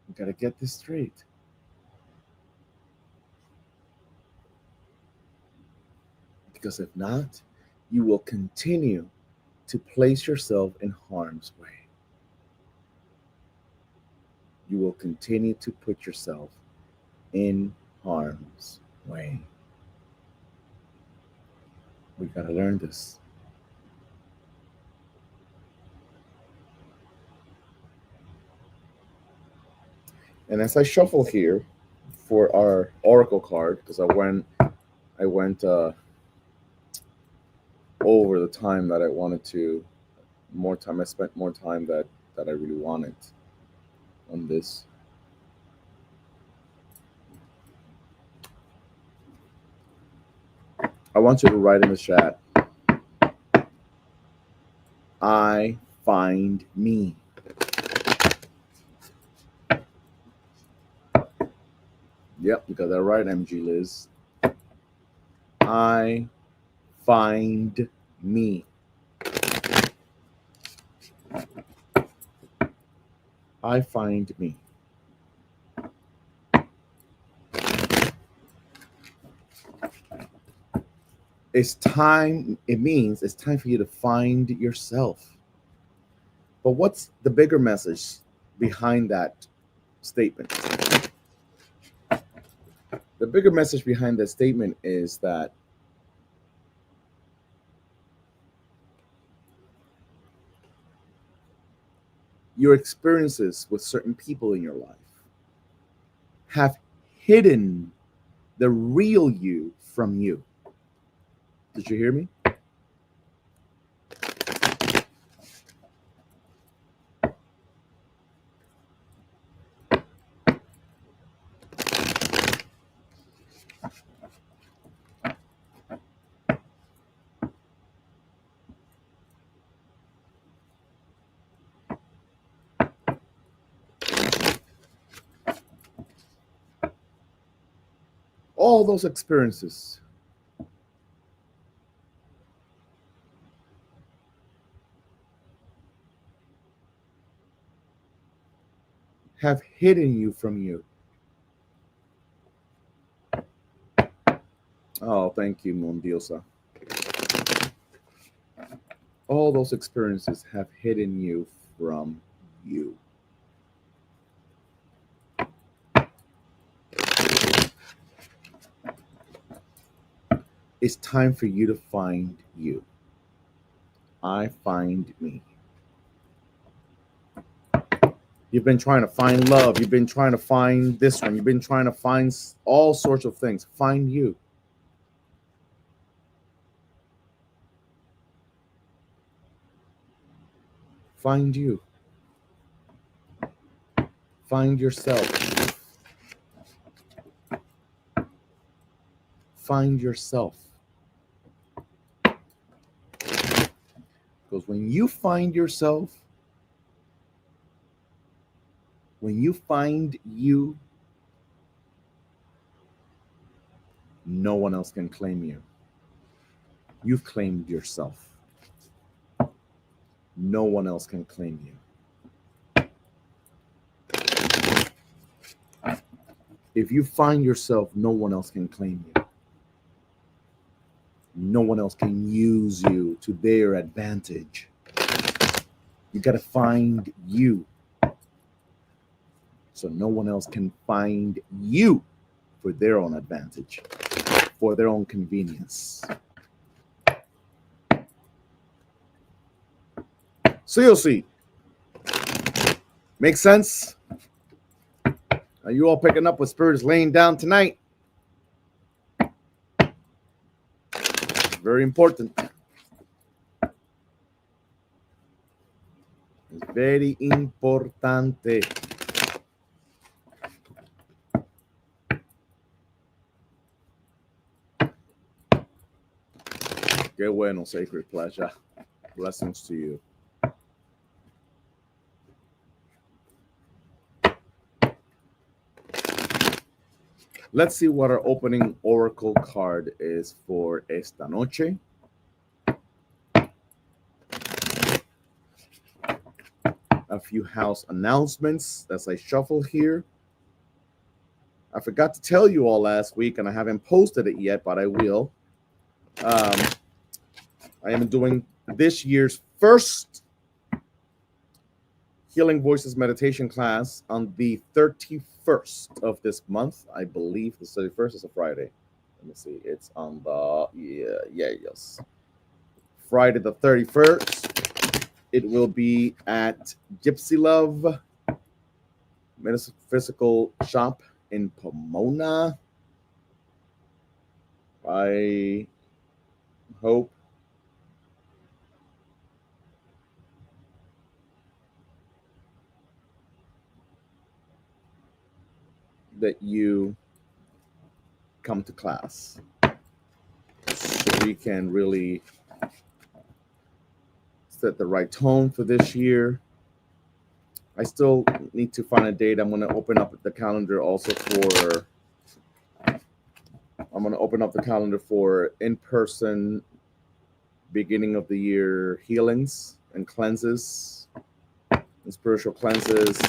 You got to get this straight. Because if not, you will continue to place yourself in harm's way. You will continue to put yourself in harm's way. We got to learn this. And as I shuffle here for our oracle card, because I went over the time that I wanted to, more time. I spent more time that I really wanted on this. I want you to write in the chat, I find me. Yep, you got that right, MG Liz. I find me. I find me. It's time, it means it's time for you to find yourself. But what's the bigger message behind that statement? The bigger message behind that statement is that your experiences with certain people in your life have hidden the real you from you. Did you hear me? All those experiences have hidden you from you. Oh, thank you, Mondiosa. All those experiences have hidden you from you. It's time for you to find you. I find me. You've been trying to find love. You've been trying to find this one. You've been trying to find all sorts of things. Find you. Find you. Find yourself. Find yourself. Because when you find yourself, when you find you, no one else can claim you. You've claimed yourself. No one else can claim you. If you find yourself, no one else can claim you. No one else can use you to their advantage. You got to find you. So no one else can find you for their own advantage, for their own convenience. So you'll see. Make sense? Are you all picking up what Spirit is laying down tonight? It's very important. It's very importante. Qué bueno, Sacred Pleasure. Blessings to you. Let's see what our opening oracle card is for esta noche. A few house announcements as I shuffle here. I forgot to tell you all last week, and I haven't posted it yet, but I will. I am doing this year's first Healing Voices meditation class on the 31st of this month. I believe the 31st is a Friday. Let me see. It's on the, yes. Friday the 31st. It will be at Gypsy Love Metaphysical Shop in Pomona. I hope that you come to class so we can really set the right tone for this year. I still need to find a date. I'm going to open up the calendar also for in-person beginning of the year healings and cleanses and spiritual cleanses.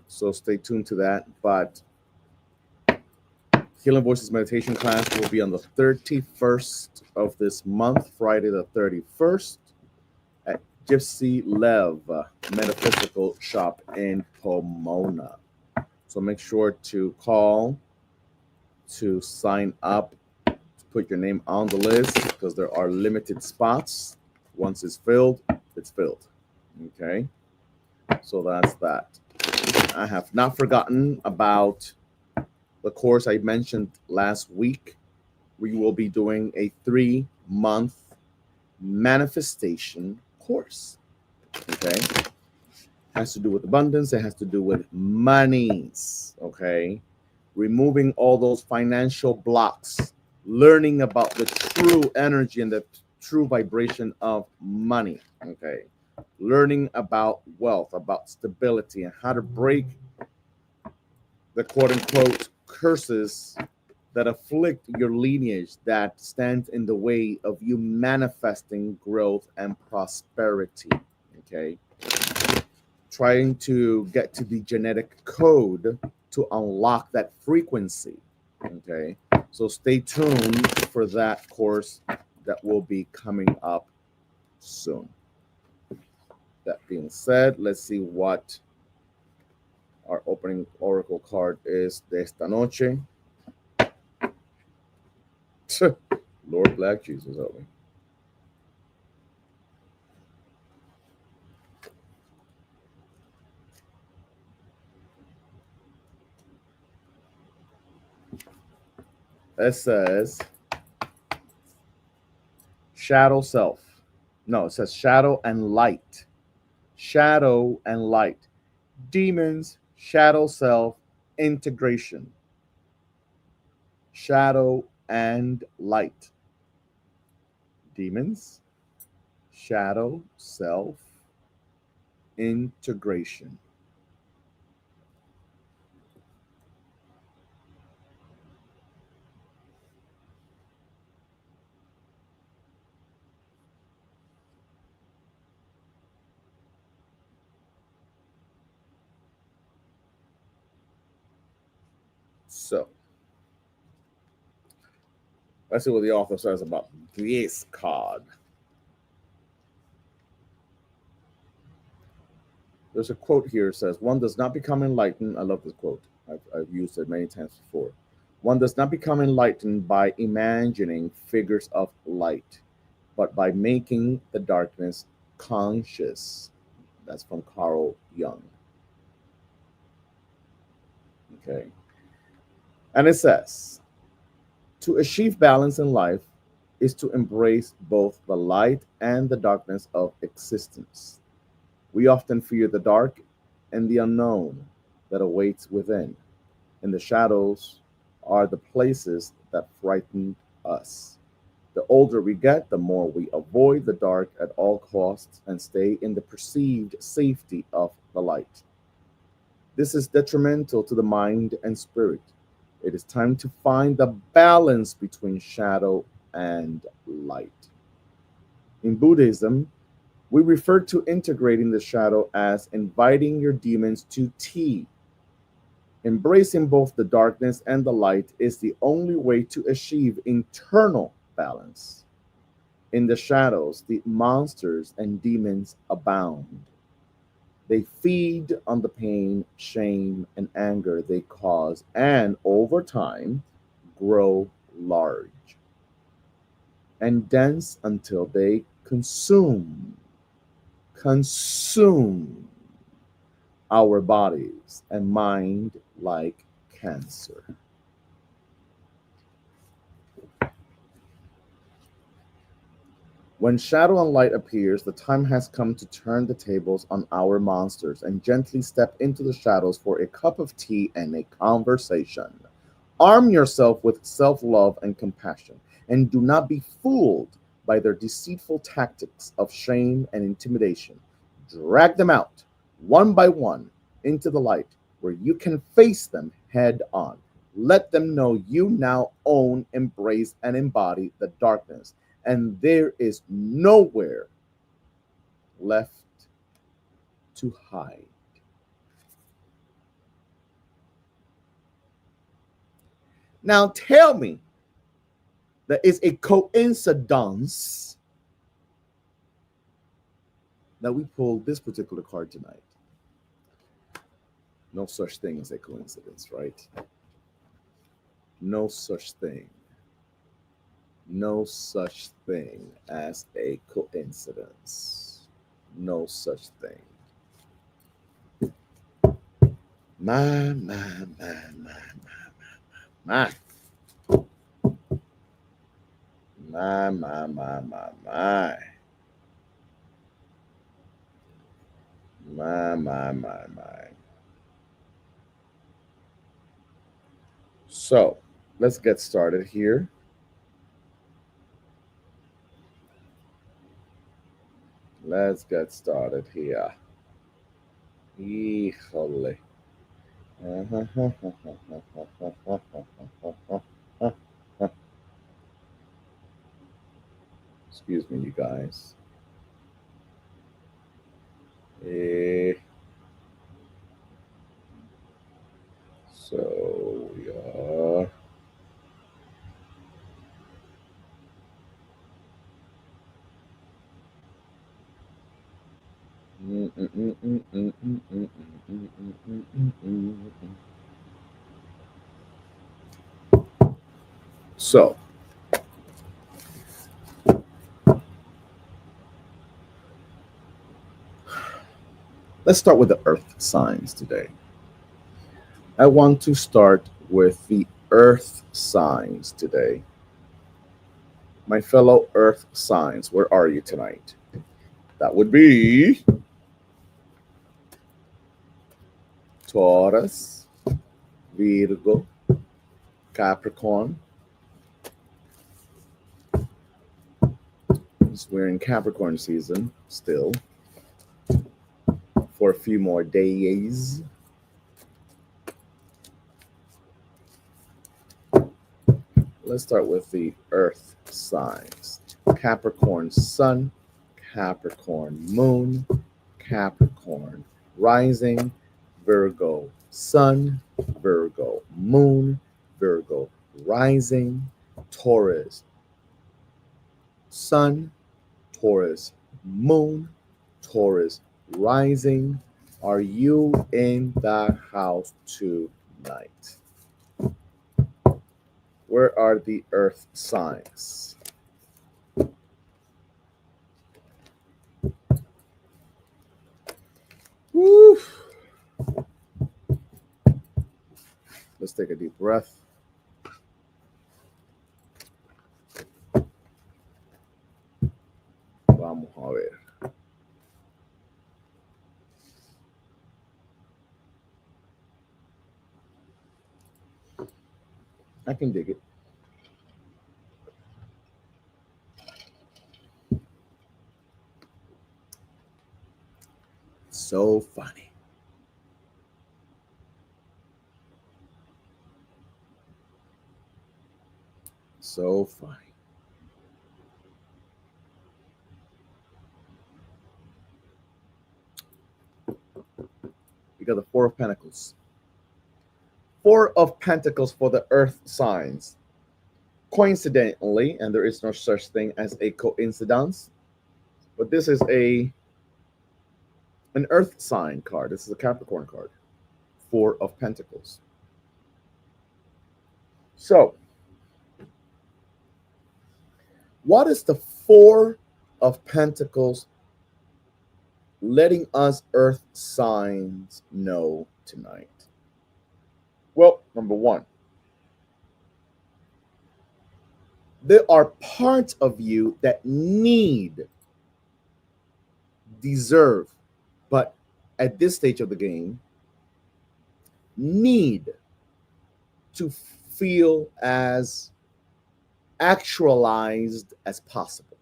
So stay tuned to that. But Healing Voices meditation class will be on the 31st of this month, Friday the 31st, at Gypsy Lev Metaphysical Shop in Pomona. So make sure to call to sign up, to put your name on the list, because there are limited spots. Once it's filled, it's filled. Okay? So that's that. I have not forgotten about the course I mentioned last week. We will be doing a 3-month manifestation course. Okay? Has to do with abundance. It has to do with monies. Okay? Removing all those financial blocks, learning about the true energy and the true vibration of money. Okay? Learning about wealth, about stability, and how to break the quote unquote curses that afflict your lineage that stands in the way of you manifesting growth and prosperity. Okay? Trying to get to the genetic code to unlock that frequency. Okay? So stay tuned for that course that will be coming up soon. That being said, let's see what our opening oracle card is de esta noche. Lord Black Jesus, help me. It says shadow self. No, it says shadow and light. Shadow and light. Demons, shadow self, integration. Shadow and light. Demons, shadow self, integration. So, let's see what the author says about this card. There's a quote here that says, one does not become enlightened. I love this quote. I've used it many times before. One does not become enlightened by imagining figures of light, but by making the darkness conscious. That's from Carl Jung. Okay. And it says, to achieve balance in life is to embrace both the light and the darkness of existence. We often fear the dark and the unknown that awaits within, and the shadows are the places that frighten us. The older we get, the more we avoid the dark at all costs and stay in the perceived safety of the light. This is detrimental to the mind and spirit. It is time to find the balance between shadow and light. In Buddhism, we refer to integrating the shadow as inviting your demons to tea. Embracing both the darkness and the light is the only way to achieve internal balance. In the shadows, the monsters and demons abound. They feed on the pain, shame, and anger they cause, and over time, grow large and dense until they consume our bodies and mind like cancer. When shadow and light appears, the time has come to turn the tables on our monsters and gently step into the shadows for a cup of tea and a conversation. Arm yourself with self love and compassion, and do not be fooled by their deceitful tactics of shame and intimidation. Drag them out, one by one, into the light where you can face them head on. Let them know you now own, embrace, and embody the darkness, and there is nowhere left to hide. Now tell me that it's a coincidence that we pulled this particular card tonight. No such thing as a coincidence, right? No such thing. No such thing as a coincidence. No such thing. My. My. My. So let's get started here. Let's get started here. Híjole. Excuse me, you guys. So we are. So, let's start with the earth signs today. I want to start with the earth signs today. My fellow earth signs, where are you tonight? That would be Taurus, Virgo, Capricorn. We're in Capricorn season still for a few more days. Let's start with the earth signs. Capricorn sun, Capricorn moon, Capricorn rising, Virgo sun, Virgo moon, Virgo rising, Taurus sun, Taurus moon, Taurus rising. Are you in the house tonight? Where are the earth signs? Woo. Let's take a deep breath. Vamos a ver. I can dig it. So funny. So funny. We got the Four of Pentacles. Four of Pentacles for the Earth signs. Coincidentally, and there is no such thing as a coincidence, but this is an Earth sign card. This is a Capricorn card. Four of Pentacles. So, what is the Four of Pentacles letting us Earth signs know tonight? Well, number one, there are parts of you that deserve, but at this stage of the game, need to feel as actualized as possible.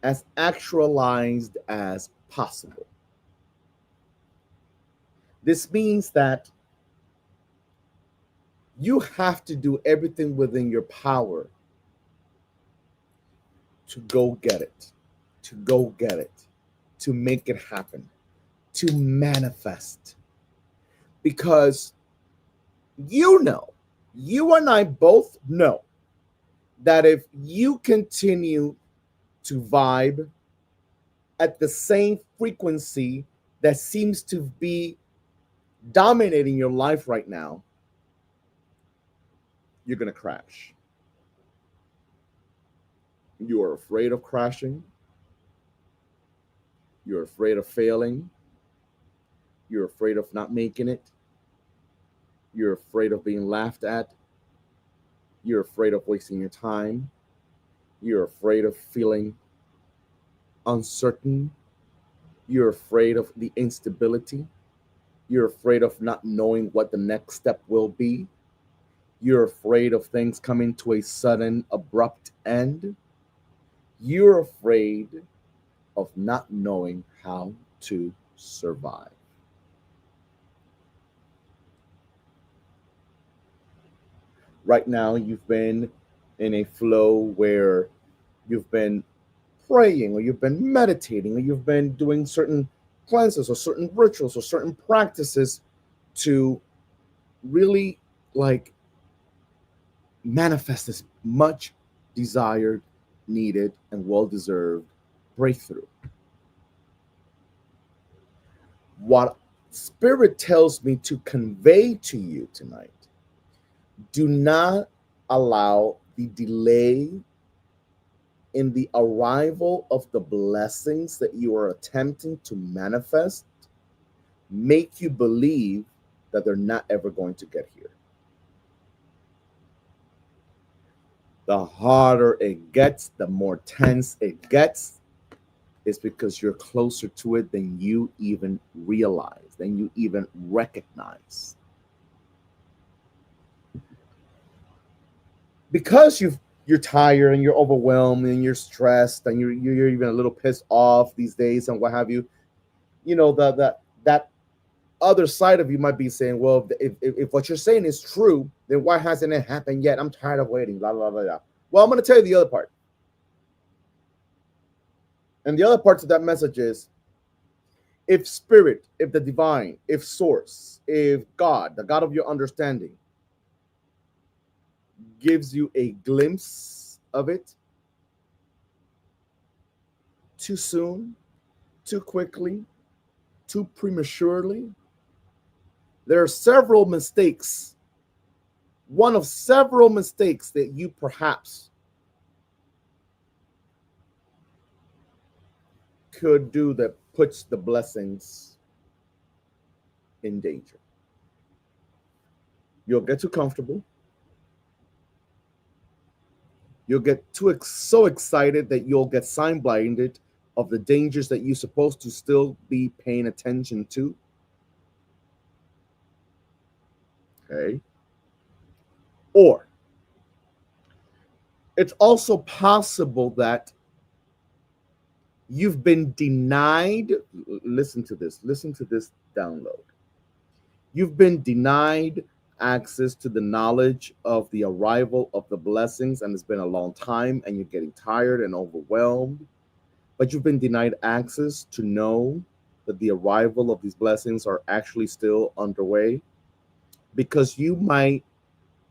As actualized as possible. This means that you have to do everything within your power to go get it, to make it happen, to manifest. Because you and I both know that if you continue to vibe at the same frequency that seems to be dominating your life right now, you're going to crash. You are afraid of crashing. You're afraid of failing. You're afraid of not making it. You're afraid of being laughed at. You're afraid of wasting your time. You're afraid of feeling uncertain. You're afraid of the instability. You're afraid of not knowing what the next step will be. You're afraid of things coming to a sudden, abrupt end. You're afraid of not knowing how to survive. Right now, you've been in a flow where you've been praying, or you've been meditating, or you've been doing certain cleanses or certain rituals or certain practices to really like manifest this much desired, needed, and well-deserved breakthrough. What Spirit tells me to convey to you tonight, do not allow the delay in the arrival of the blessings that you are attempting to manifest make you believe that they're not ever going to get here. The harder it gets, the more tense it gets, is because you're closer to it than you even realize, than you even recognize. Because you're tired and you're overwhelmed and you're stressed and you're even a little pissed off these days and what have you, you know, that other side of you might be saying, well, if what you're saying is true, then why hasn't it happened yet? I'm tired of waiting, blah, blah, blah, blah. Well, I'm going to tell you the other part. And the other part to that message is, if Spirit, if the divine, if Source, if God, the God of your understanding, gives you a glimpse of it too soon, too quickly, too prematurely, there are several mistakes. One of several mistakes that you perhaps could do that puts the blessings in danger. You'll get too comfortable. You'll get so excited that you'll get sign blinded of the dangers that you're supposed to still be paying attention to. Okay. Or it's also possible that you've been denied. Listen to this download. You've been denied access to the knowledge of the arrival of the blessings, and it's been a long time, and you're getting tired and overwhelmed. But you've been denied access to know that the arrival of these blessings are actually still underway, because you might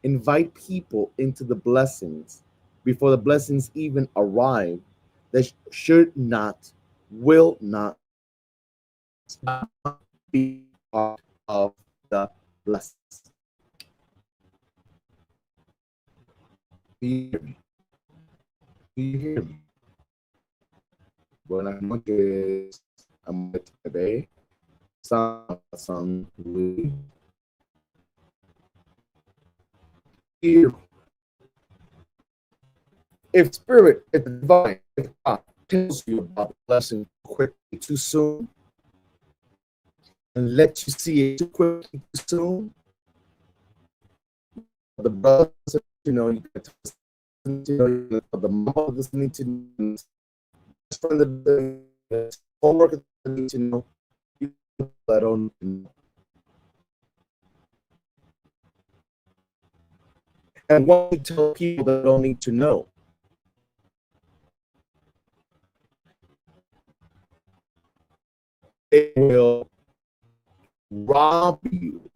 invite people into the blessings before the blessings even arrive that should not, will not be part of the blessings. Do you hear me? Do you hear me? Buenas noches, amor TV. Son Louis. Here, if spirit, if the divine, if God tells you about the blessing quickly too soon and let you see it too quickly too soon, the brothers, you get to listen to, the mom listening to, the friend the homework that need to know, people that don't know. And what you tell people that don't need to know, it will rob you.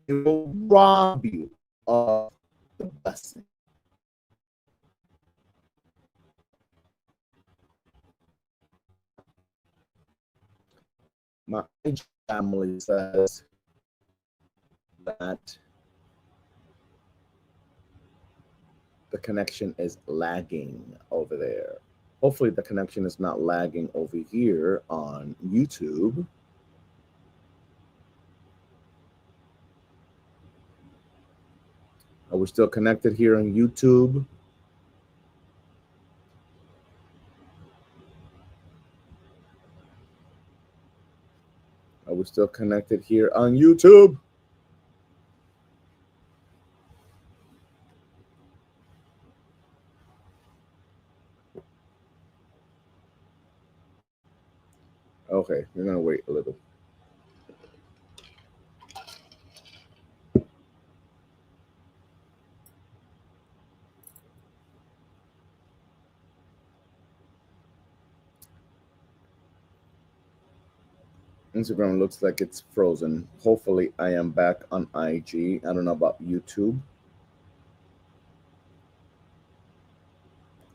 It will rob you of the blessing. My family says that the connection is lagging over there. Hopefully, the connection is not lagging over here on YouTube. Are we still connected here on YouTube? Are we still connected here on YouTube? Okay, we're gonna wait a little. Instagram looks like it's frozen. Hopefully, I am back on IG. I don't know about YouTube.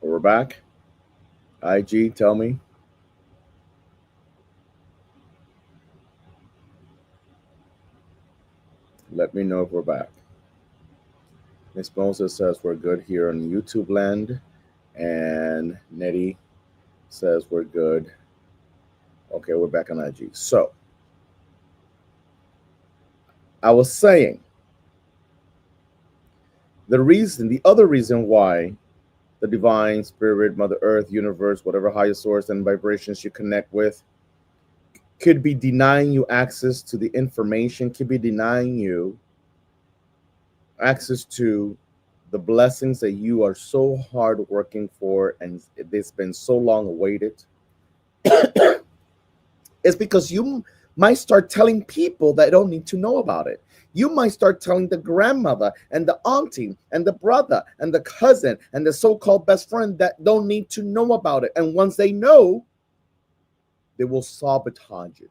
We're back. IG, tell me. Let me know if we're back. Miss Moses says we're good here on YouTube land. And Nettie says we're good. Okay, we're back on IG. So, I was saying the other reason why the divine spirit, Mother Earth, universe, whatever higher source and vibrations you connect with could be denying you access to the information, could be denying you access to the blessings that you are so hard working for and it's been so long awaited. It's because you might start telling people that don't need to know about it. You might start telling the grandmother and the auntie and the brother and the cousin and the so-called best friend that don't need to know about it. And once they know, they will sabotage it.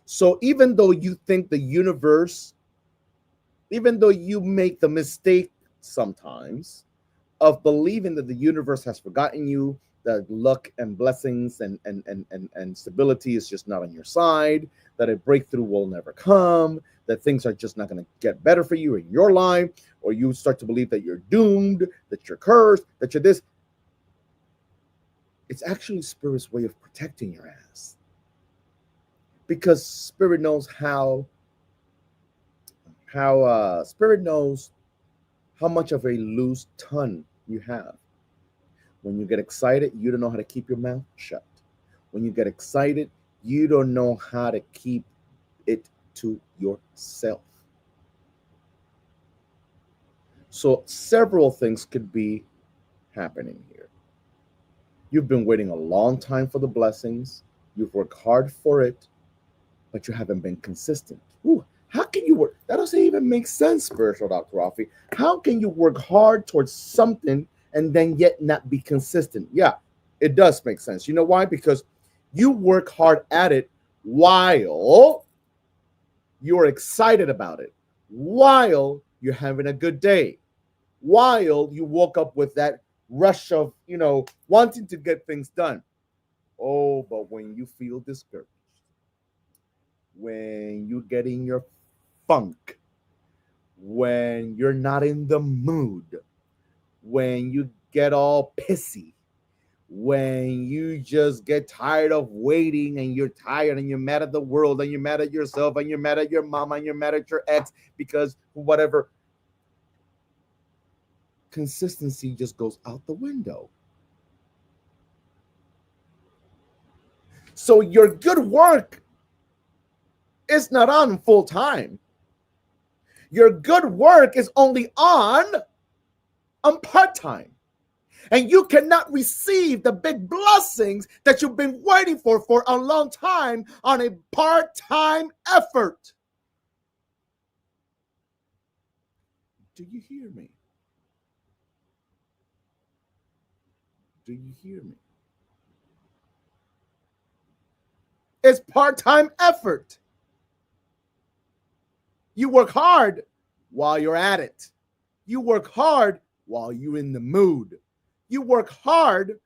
So even though you think the universe, even though you make the mistake sometimes of believing that the universe has forgotten you, that luck and blessings and stability is just not on your side, that a breakthrough will never come, that things are just not going to get better for you in your life, or you start to believe that you're doomed, that you're cursed, that you're this. It's actually Spirit's way of protecting your ass. Because Spirit knows how Spirit knows how much of a loose tongue you have. When you get excited, you don't know how to keep your mouth shut. When you get excited, you don't know how to keep it to yourself. So several things could be happening here. You've been waiting a long time for the blessings. You've worked hard for it, but you haven't been consistent. Ooh, how can you work? That doesn't even make sense, spiritual Dr. Rafi. How can you work hard towards something and then yet not be consistent? Yeah, it does make sense. You know why? Because You work hard at it while you're excited about it, while you're having a good day, while you woke up with that rush of, wanting to get things done. Oh, but when you feel discouraged, when you get in your funk, when you're not in the mood, when you get all pissy, when you just get tired of waiting and you're tired and you're mad at the world and you're mad at yourself and you're mad at your mama and you're mad at your ex because whatever, consistency just goes out the window. So your good work is not on full time. Your good work is only on part time. And you cannot receive the big blessings that you've been waiting for a long time on a part time effort. Do you hear me? Do you hear me? It's part time effort. You work hard while you're at it. You work hard while you're in the mood. You work hard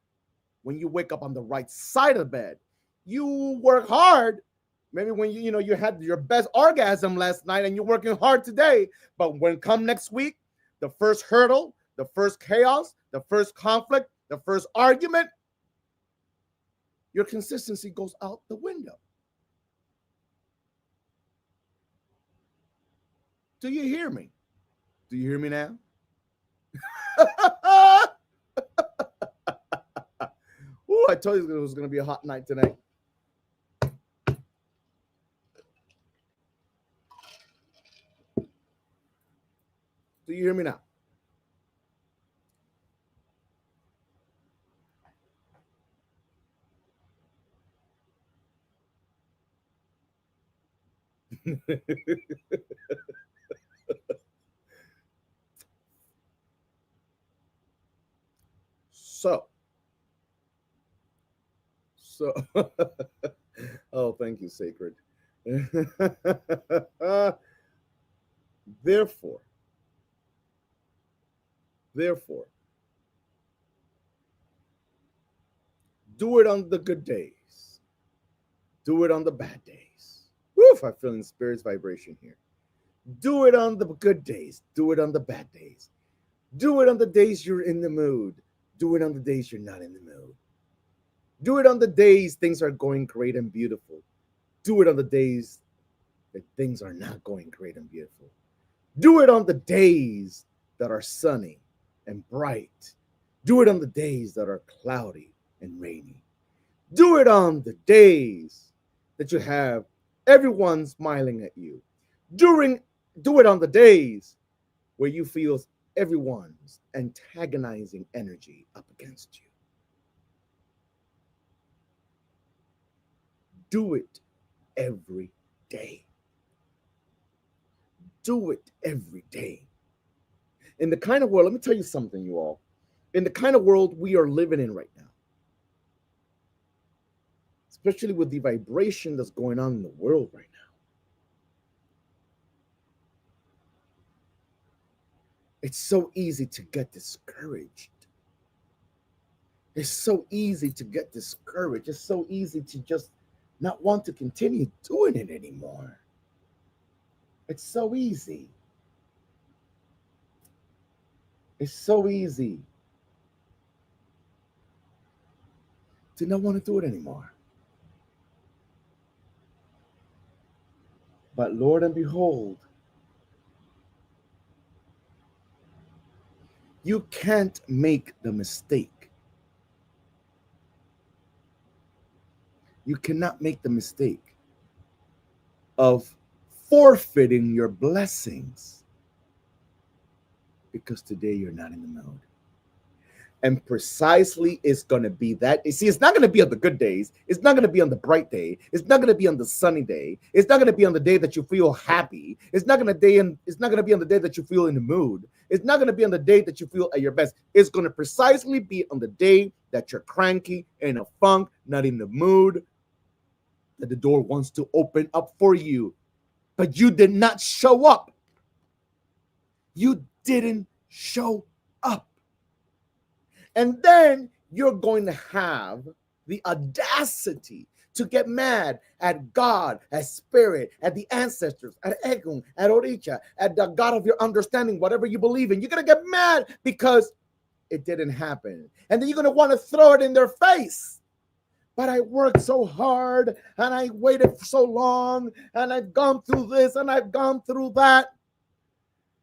when you wake up on the right side of bed. You work hard maybe when you had your best orgasm last night and you're working hard today. But when come next week, the first hurdle, the first chaos, the first conflict, the first argument, your consistency goes out the window. Do you hear me? Do you hear me now? Ooh, I told you it was going to be a hot night tonight. Do you hear me now? So, oh, thank you, sacred. therefore, therefore, do it on the good days. Do it on the bad days. Woof, I'm feeling spirit's vibration here. Do it on the good days. Do it on the bad days. Do it on the days you're in the mood. Do it on the days you're not in the mood. Do it on the days things are going great and beautiful. Do it on the days that things are not going great and beautiful. Do it on the days that are sunny and bright. Do it on the days that are cloudy and rainy. Do it on the days that you have everyone smiling at you. Do it on the days where you feel everyone's antagonizing energy up against you. Do it every day. Do it every day. In the kind of world, let me tell you something, you all. In the kind of world we are living in right now, especially with the vibration that's going on in the world right now, it's so easy to get discouraged. It's so easy to get discouraged. It's so easy to just not want to continue doing it anymore. It's so easy. It's so easy to not want to do it anymore. But Lord and behold, you can't make the mistake. You cannot make the mistake of forfeiting your blessings because today you're not in the mood. And precisely it's going to be that. You see, it's not going to be on the good days. It's not going to be on the bright day. It's not going to be on the sunny day. It's not going to be on the day that you feel happy. It's not going to be on the day that you feel in the mood. It's not going to be on the day that you feel at your best. It's going to precisely be on the day that you're cranky, in a funk, not in the mood, that the door wants to open up for you, but you did not show up. You didn't show up. And then you're going to have the audacity to get mad at God, at Spirit, at the ancestors, at Egun, at Oricha, at the God of your understanding, whatever you believe in. You're going to get mad because it didn't happen. And then you're going to want to throw it in their face. But I worked so hard and I waited so long and I've gone through this and I've gone through that.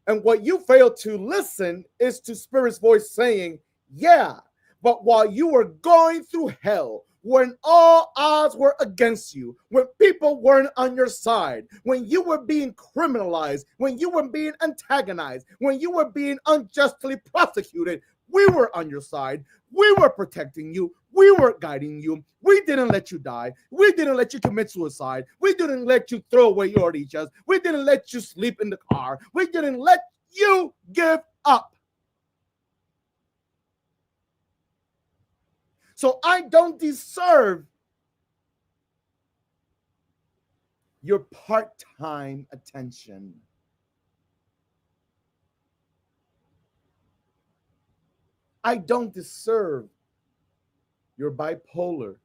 And what you fail to listen is to Spirit's voice saying, yeah, but while you were going through hell, when all odds were against you, when people weren't on your side, when you were being criminalized, when you were being antagonized, when you were being unjustly prosecuted, we were on your side. We were protecting you. We were guiding you. We didn't let you die. We didn't let you commit suicide. We didn't let you throw away your orchas. We didn't let you sleep in the car. We didn't let you give up. So I don't deserve your part-time attention. I don't deserve your bipolar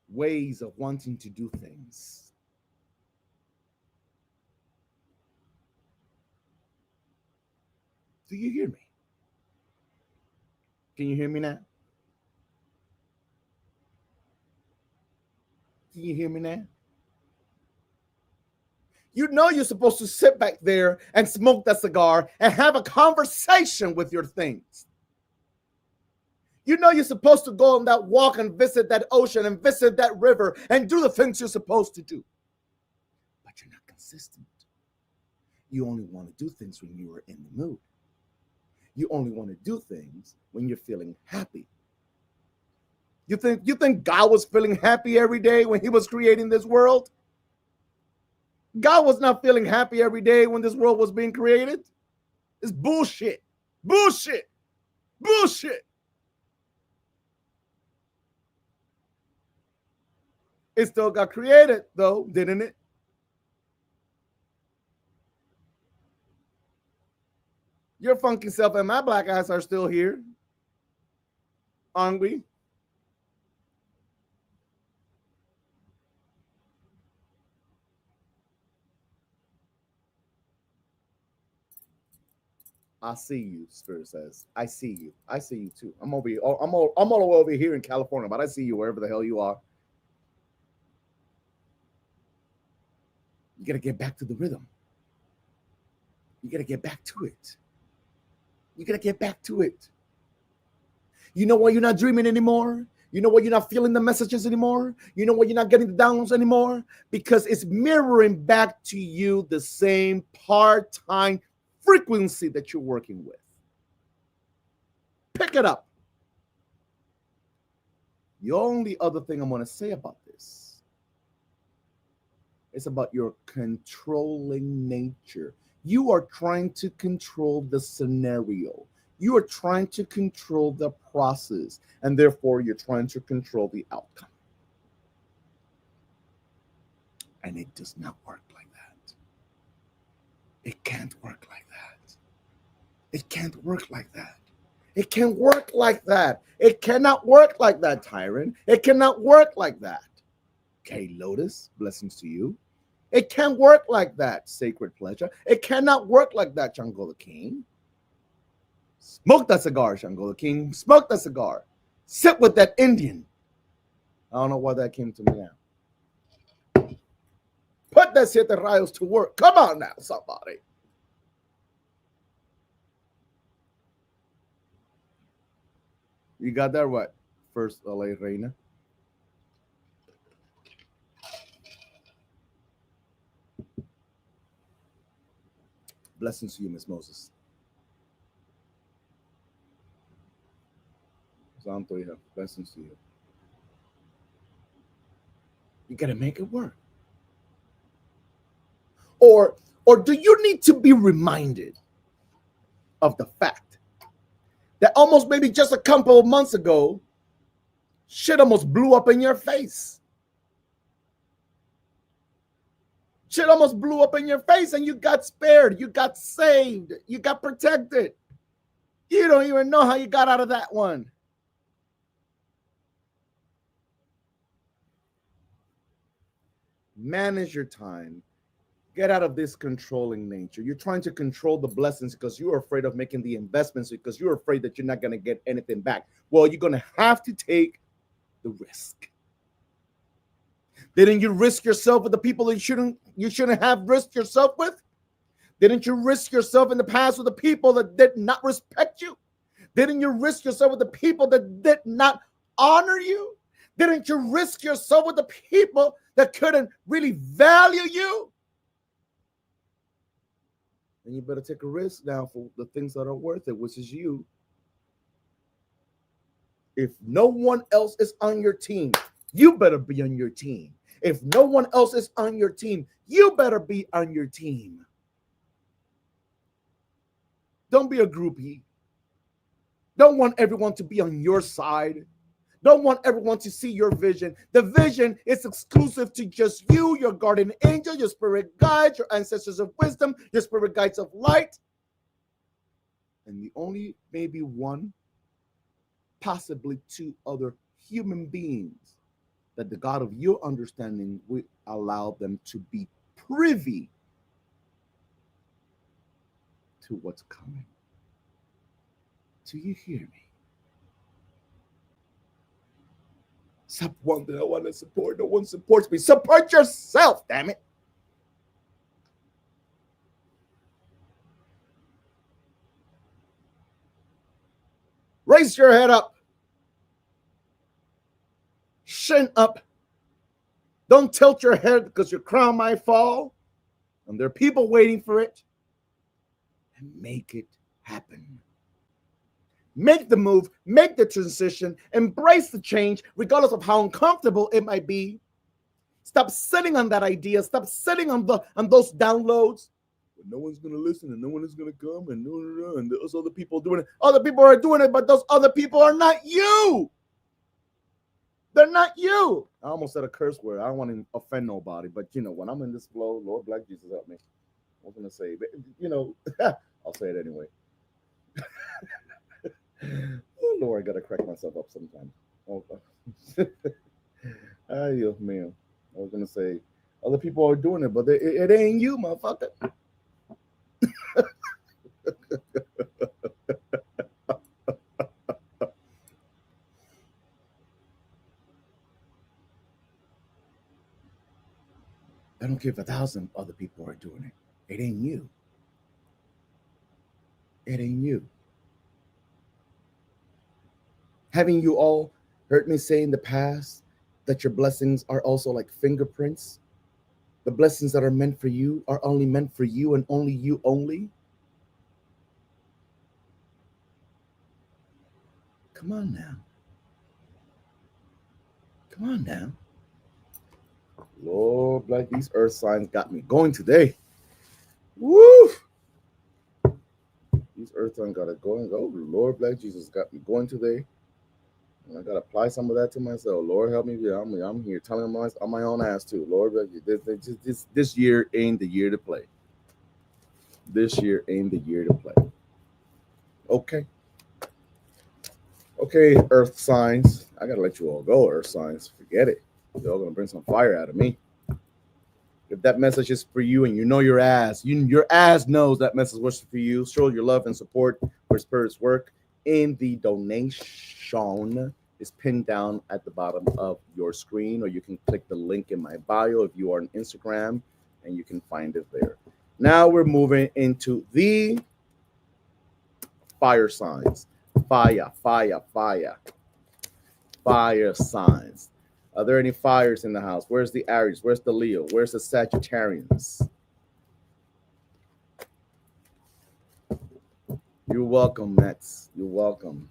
ways of wanting to do things. Do you hear me? Can you hear me now? Can you hear me now? You know you're supposed to sit back there and smoke that cigar and have a conversation with your things. You know you're supposed to go on that walk and visit that ocean and visit that river and do the things you're supposed to do. But you're not consistent. You only want to do things when you are in the mood. You only want to do things when you're feeling happy. You think God was feeling happy every day when he was creating this world? God was not feeling happy every day when this world was being created. It's bullshit. Bullshit. Bullshit. It still got created, though, didn't it? Your funky self and my black ass are still here. Aren't we? I see you, Spirit says. I see you. I see you too. I'm over here. I'm all the way over here in California, but I see you wherever the hell you are. You got to get back to the rhythm. You got to get back to it. You got to get back to it. You know why you're not dreaming anymore? You know why you're not feeling the messages anymore? You know why you're not getting the downloads anymore? Because it's mirroring back to you the same part-time frequency that you're working with. Pick it up. The only other thing I'm going to say about this is about your controlling nature. You are trying to control the scenario. You are trying to control the process, and therefore you're trying to control the outcome. And it does not work like that. It can't work like that. It can't work like that. It can't work like that. It cannot work like that, Tyron. It cannot work like that. Okay, Lotus, blessings to you. It can't work like that, Sacred Pleasure. It cannot work like that, Shango the King. Smoke that cigar, Shango the King. Smoke that cigar. Sit with that Indian. I don't know why that came to me now. Put that Siete Rayos to work. Come on now, somebody. You got that right, First LA Reina. Blessings to you, Miss Moses. Santo, yeah. Blessings to you. You gotta make it work. Or do you need to be reminded of the fact that almost maybe just a couple of months ago, Shit almost blew up in your face. Shit almost blew up in your face and you got spared. You got saved. You got protected. You don't even know how you got out of that one. Manage your time. Get out of this controlling nature. You're trying to control the blessings because you're afraid of making the investments because you're afraid that you're not going to get anything back. Well, you're going to have to take the risk. Didn't you risk yourself with the people that you shouldn't have risked yourself with? Didn't you risk yourself in the past with the people that did not respect you? Didn't you risk yourself with the people that did not honor you? Didn't you risk yourself with the people that couldn't really value you? Then you better take a risk now for the things that are worth it, which is you. If no one else is on your team, you better be on your team. If no one else is on your team, you better be on your team. Don't be a groupie. Don't want everyone to be on your side. Don't want everyone to see your vision. The vision is exclusive to just you, your guardian angel, your spirit guides, your ancestors of wisdom, your spirit guides of light. And the only maybe one, possibly two other human beings that the God of your understanding will allow them to be privy to what's coming. Do you hear me? Stop wondering, I want to support. No one supports me. Support yourself, damn it. Raise your head up. Chin up. Don't tilt your head because your crown might fall. And there are people waiting for it. And make it happen. Make the move, make the transition, embrace the change, regardless of how uncomfortable it might be. Stop sitting on that idea. Stop sitting on those downloads. But no one's going to listen and no one is going to come and those other people doing it. Other people are doing it, but those other people are not you. They're not you. I almost said a curse word. I don't want to offend nobody, but you know, when I'm in this flow, Lord Black Jesus help me. I was going to say, you know, I'll say it anyway. Oh, Lord, I gotta crack myself up sometimes. Oh, ay, Dios mío. I was gonna say other people are doing it, but it ain't you, motherfucker. I don't care if 1,000 other people are doing it. It ain't you. It ain't you. Having you all heard me say in the past that your blessings are also like fingerprints? The blessings that are meant for you are only meant for you and only you only? Come on now. Come on now. Lord, like these earth signs got me going today. Woo! These earth signs got it going. Oh, Lord, Black Jesus got me going today. And I gotta apply some of that to myself. Lord, help me. I'm here telling on my own ass too. Lord, this year ain't the year to play. This year ain't the year to play. Okay. Okay, earth signs. I gotta let you all go, earth signs. Forget it. You're all gonna bring some fire out of me. If that message is for you and you know your ass, your ass knows that message was for you. Show your love and support for Spirit's work in the donation is pinned down at the bottom of your screen, or you can click the link in my bio if you are on Instagram, and you can find it there. Now we're moving into the fire signs. Fire signs. Are there any fires in the house? Where's the Aries? Where's the Leo? Where's the Sagittarians? You're welcome, Max. You're welcome.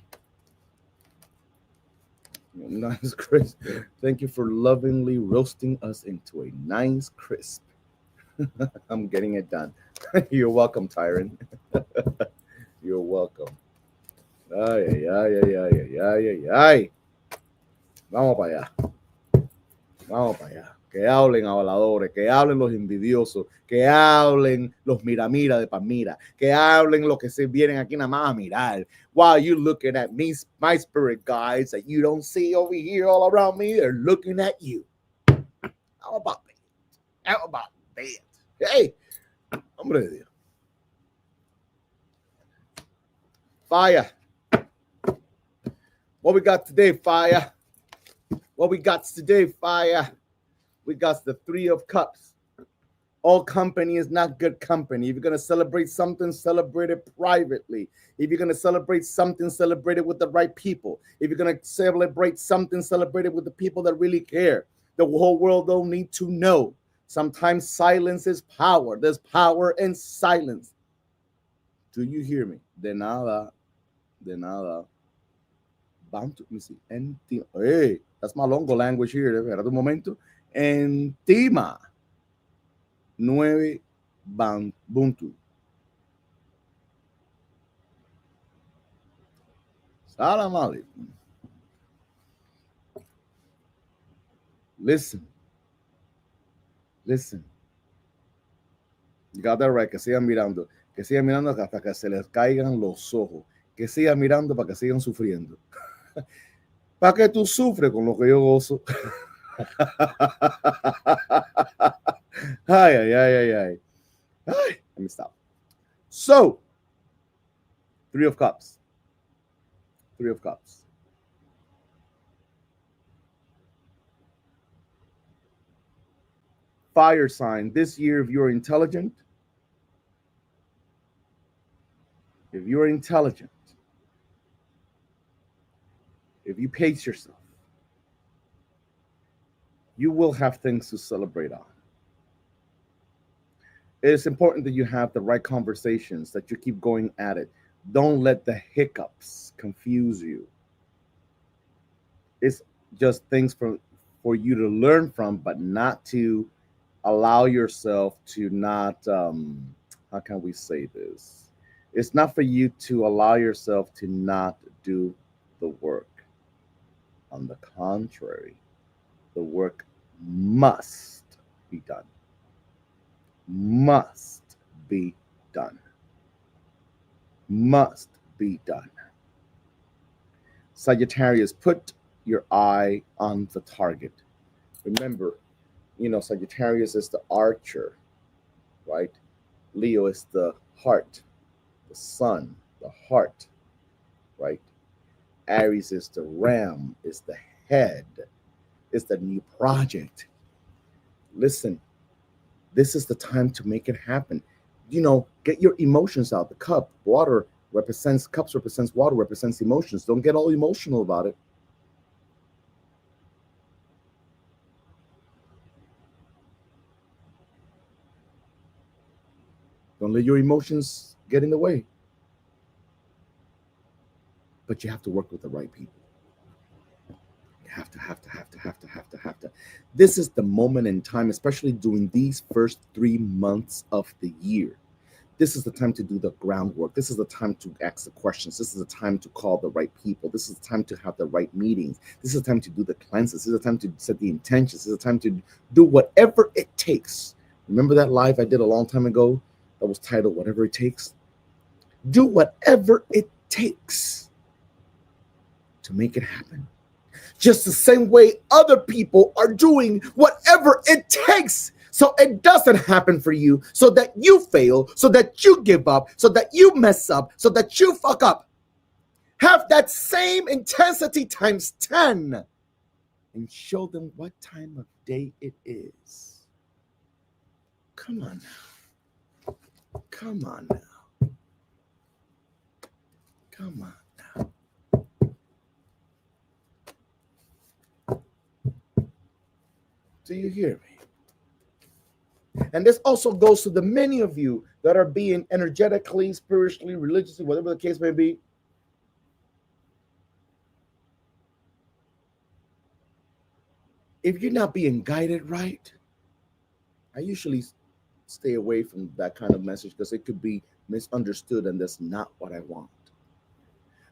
Nice crisp. Thank you for lovingly roasting us into a nice crisp. I'm getting it done. You're welcome, Tyron. You're welcome. Ay. Vamos para allá. Vamos para allá. Que hablen avaladores, que hablen los envidiosos, que hablen los mira de Palmira, que hablen los que se vienen aquí nada más a mirar. While you looking at me, my spirit guides that you don't see over here all around me, they're looking at you. How about that? How about that? Hey, hombre de Dios. Fire. What we got today, Fire? What we got today, Fire? We got the Three of Cups. All company is not good company. If you're going to celebrate something, celebrate it privately. If you're going to celebrate something, celebrate it with the right people. If you're going to celebrate something, celebrate it with the people that really care. The whole world don't need to know. Sometimes silence is power. There's power in silence. Do you hear me? De nada. De nada. Bantu, let me see. Hey, that's my longo language here. Espérate un momento. Encima. 9 Buntu. Salam alaikum. Listen. You got that right. Que sigan mirando. Que sigan mirando hasta que se les caigan los ojos. Que sigan mirando para que sigan sufriendo. ¿Para qué tú sufres con lo que yo gozo? Ay. Let me stop. So, Three of Cups. Fire sign. This year, if you're intelligent, if you pace yourself, you will have things to celebrate on. It is important that you have the right conversations, that you keep going at it. Don't let the hiccups confuse you. It's just things for you to learn from, but not to allow yourself to not, how can we say this? It's not for you to allow yourself to not do the work. On the contrary, the work must be done. Must be done. Sagittarius, put your eye on the target. Remember, Sagittarius is the archer, right? Leo is the heart, the sun, the heart, right? Aries is the ram, is the head, is the new project. Listen, this is the time to make it happen. Get your emotions out. The cups represents water, represents emotions. Don't get all emotional about it. Don't let your emotions get in the way. But you have to work with the right people. You have to. This is the moment in time, especially during these first 3 months of the year. This is the time to do the groundwork. This is the time to ask the questions. This is the time to call the right people. This is the time to have the right meetings. This is the time to do the cleanses. This is the time to set the intentions. This is the time to do whatever it takes. Remember that live I did a long time ago that was titled Whatever It Takes? Do whatever it takes to make it happen. Just the same way other people are doing whatever it takes so it doesn't happen for you, so that you fail, so that you give up, so that you mess up, so that you fuck up. Have that same intensity times 10 and show them what time of day it is. Come on now. Do you hear me? And this also goes to the many of you that are being energetically, spiritually, religiously, whatever the case may be. If you're not being guided right, I usually stay away from that kind of message because it could be misunderstood, and that's not what I want.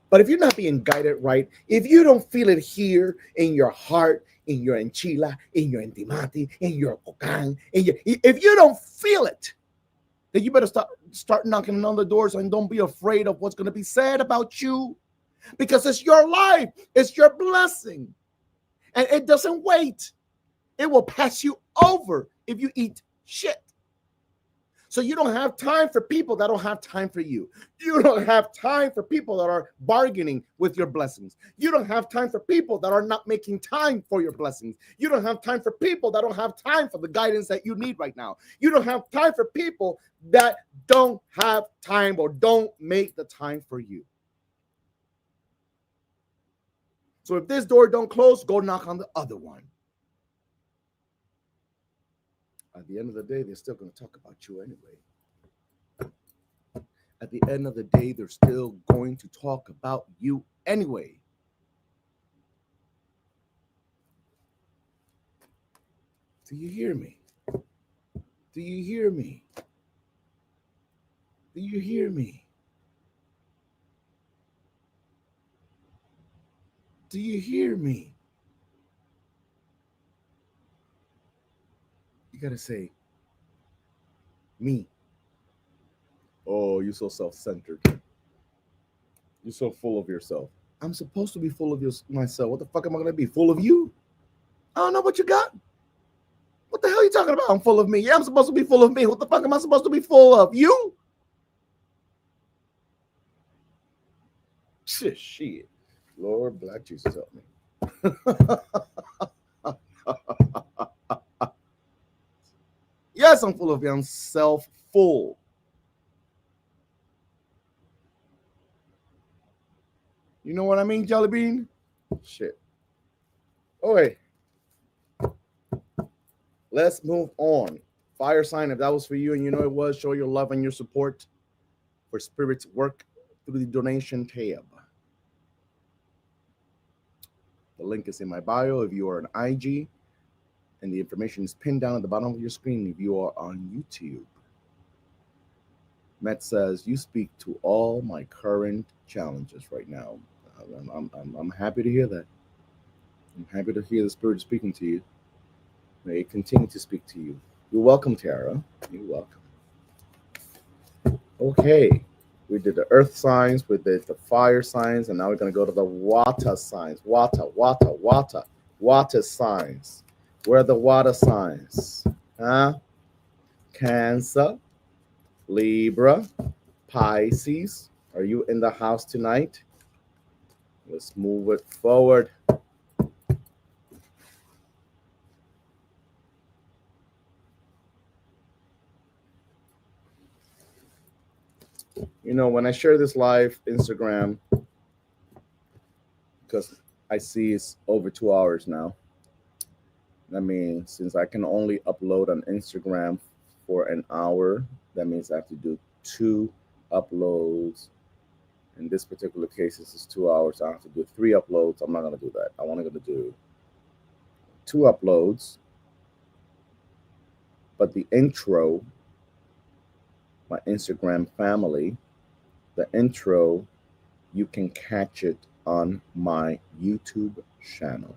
But if you're not being guided right, if you don't feel it here in your heart, in your enchila, in your entimati, in your cocan, if you don't feel it, then you better start knocking on the doors and don't be afraid of what's going to be said about you, because it's your life, it's your blessing, and it doesn't wait. It will pass you over if you eat shit. So you don't have time for people that don't have time for you. You don't have time for people that are bargaining with your blessings. You don't have time for people that are not making time for your blessings. You don't have time for people that don't have time for the guidance that you need right now. You don't have time for people that don't have time or don't make the time for you. So if this door don't close, go knock on the other one. At the end of the day, they're still going to talk about you anyway. At the end of the day, they're still going to talk about you anyway. Do you hear me? Do you hear me? Do you hear me? Do you hear me? You got to say, me. Oh, you're so self-centered. You're so full of yourself. I'm supposed to be full of myself. What the fuck am I going to be? Full of you? I don't know what you got. What the hell are you talking about? I'm full of me. Yeah, I'm supposed to be full of me. What the fuck am I supposed to be full of? You? Shit. Lord, Black Jesus, help me. Yes, I'm full of you. I'm self-full. You know what I mean, Jelly Bean? Shit. Oh, wait. Let's move on. Fire sign, if that was for you and you know it was, show your love and your support for Spirit's work through the donation tab. The link is in my bio if you are an IG, and the information is pinned down at the bottom of your screen if you are on YouTube. Matt says, you speak to all my current challenges right now. I'm happy to hear that. I'm happy to hear the Spirit speaking to you. May it continue to speak to you. You're welcome, Tara. You're welcome. Okay. We did the earth signs, we did the fire signs, and now we're going to go to the water signs. Water signs. Where are the water signs? Cancer, Libra, Pisces. Are you in the house tonight? Let's move it forward. You know, when I share this live Instagram, because I see it's over 2 hours now. That means since I can only upload on Instagram for an hour, that means I have to do 2 uploads. In this particular case, this is 2 hours. I have to do 3 uploads. I'm not going to do that. I want to do 2 uploads. But the intro, my Instagram family, the intro, you can catch it on my YouTube channel.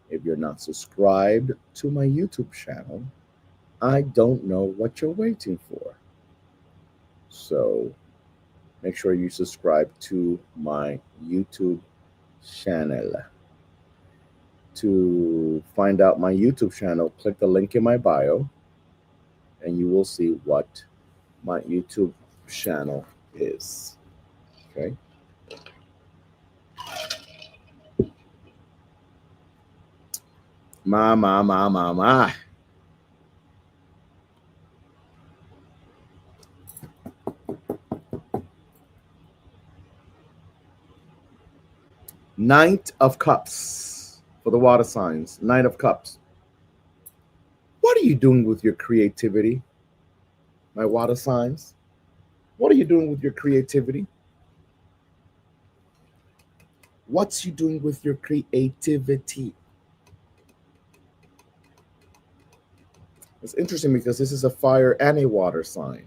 If you're not subscribed to my YouTube channel, I don't know what you're waiting for. So make sure you subscribe to my YouTube channel. To find out my YouTube channel, click the link in my bio, and you will see what my YouTube channel is. Okay. My. Knight of Cups for the water signs. Knight of Cups. What are you doing with your creativity, my water signs? What are you doing with your creativity? What's you doing with your creativity? It's interesting because this is a fire and a water sign.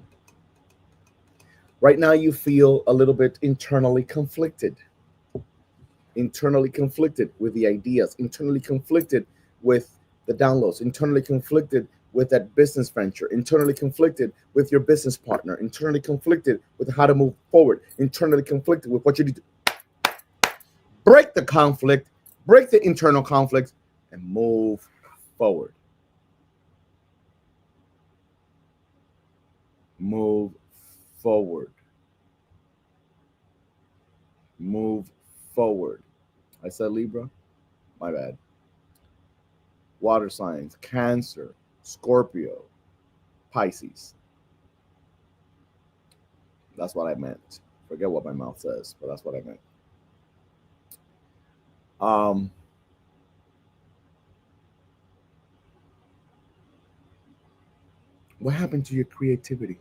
Right now you feel a little bit internally conflicted. internally conflicted with the ideas, internally conflicted with the downloads, internally conflicted with that business venture, internally conflicted with your business partner, internally conflicted with how to move forward, internally conflicted with what you need to break the conflict, break the internal conflict, and move forward. Move forward. Move forward. I said Libra? My bad. Water signs, Cancer, Scorpio, Pisces. That's what I meant. Forget what my mouth says, but that's what I meant. Um, what happened to your creativity?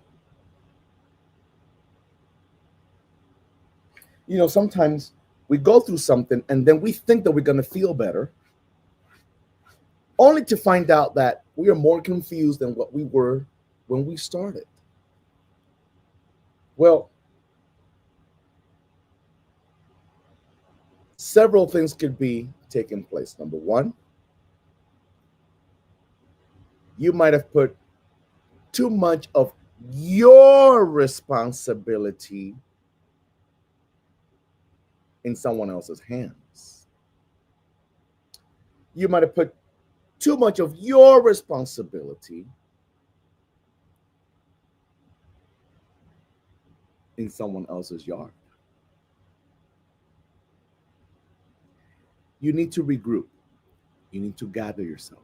Sometimes we go through something and then we think that we're going to feel better, only to find out that we are more confused than what we were when we started. Well, several things could be taking place. Number one, you might have put too much of your responsibility in someone else's hands. You might have put too much of your responsibility in someone else's yard. You need to regroup. You need to gather yourself.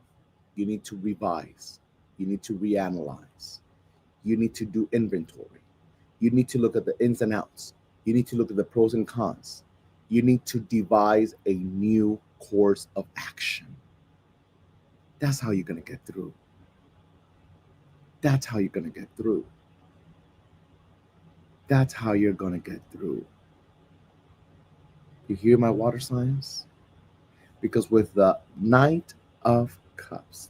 You need to revise. You need to reanalyze. You need to do inventory. You need to look at the ins and outs. You need to look at the pros and cons. You need to devise a new course of action. That's how you're going to get through. That's how you're going to get through. That's how you're going to get through. You hear my water signs? Because with the Knight of Cups,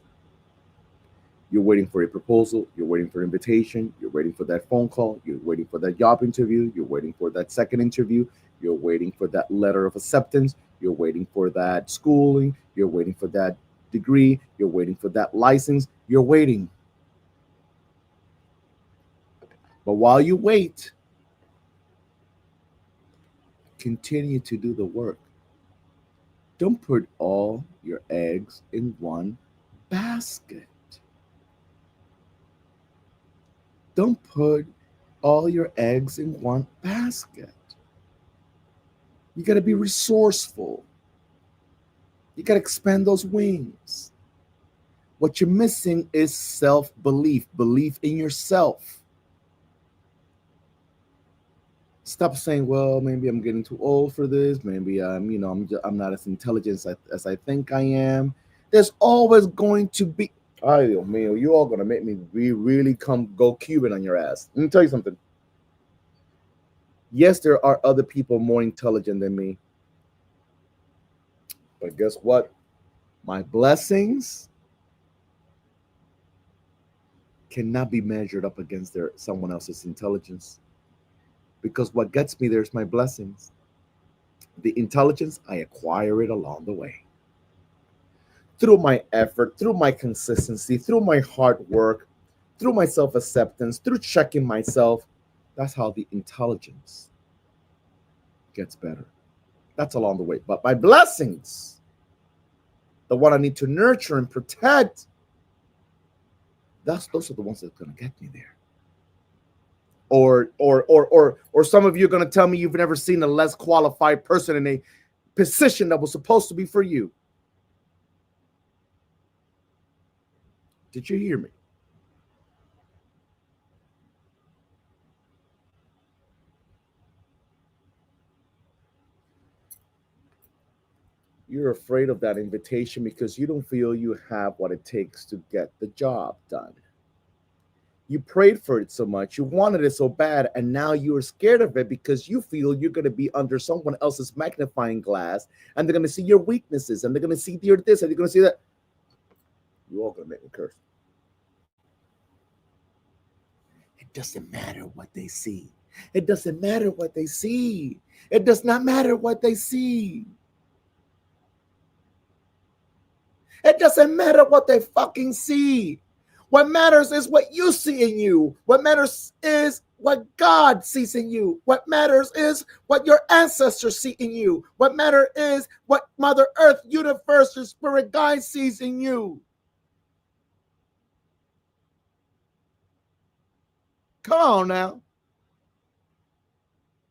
you're waiting for a proposal, you're waiting for an invitation, you're waiting for that phone call, you're waiting for that job interview, you're waiting for that second interview, you're waiting for that letter of acceptance, you're waiting for that schooling, you're waiting for that degree, you're waiting for that license, you're waiting. But while you wait, continue to do the work. Don't put all your eggs in one basket. Don't put all your eggs in one basket. You got to be resourceful. You got to expand those wings. What you're missing is self-belief, belief in yourself. Stop saying, well, maybe I'm getting too old for this. Maybe I'm not as intelligent as I think I am. There's always going to be. Ay, Dios mío, you all gonna make me really come go Cuban on your ass. Let me tell you something. Yes, there are other people more intelligent than me. But guess what? My blessings cannot be measured up against someone else's intelligence. Because what gets me there is my blessings. The intelligence, I acquire it along the way. Through my effort, through my consistency, through my hard work, through my self-acceptance, through checking myself. That's how the intelligence gets better. That's along the way. But my blessings, the one I need to nurture and protect, those are the ones that are going to get me there. Or some of you are going to tell me you've never seen a less qualified person in a position that was supposed to be for you. Did you hear me? You're afraid of that invitation because you don't feel you have what it takes to get the job done. You prayed for it so much, you wanted it so bad, and now you're scared of it because you feel you're going to be under someone else's magnifying glass, and they're going to see your weaknesses, and they're going to see your this, and they're going to see that. You're all going to make me curse. It doesn't matter what they see. It doesn't matter what they see. It does not matter what they see. It doesn't matter what they fucking see. What matters is what you see in you. What matters is what God sees in you. What matters is what your ancestors see in you. What matters is what Mother Earth, universe, your spirit guide sees in you. Come on now.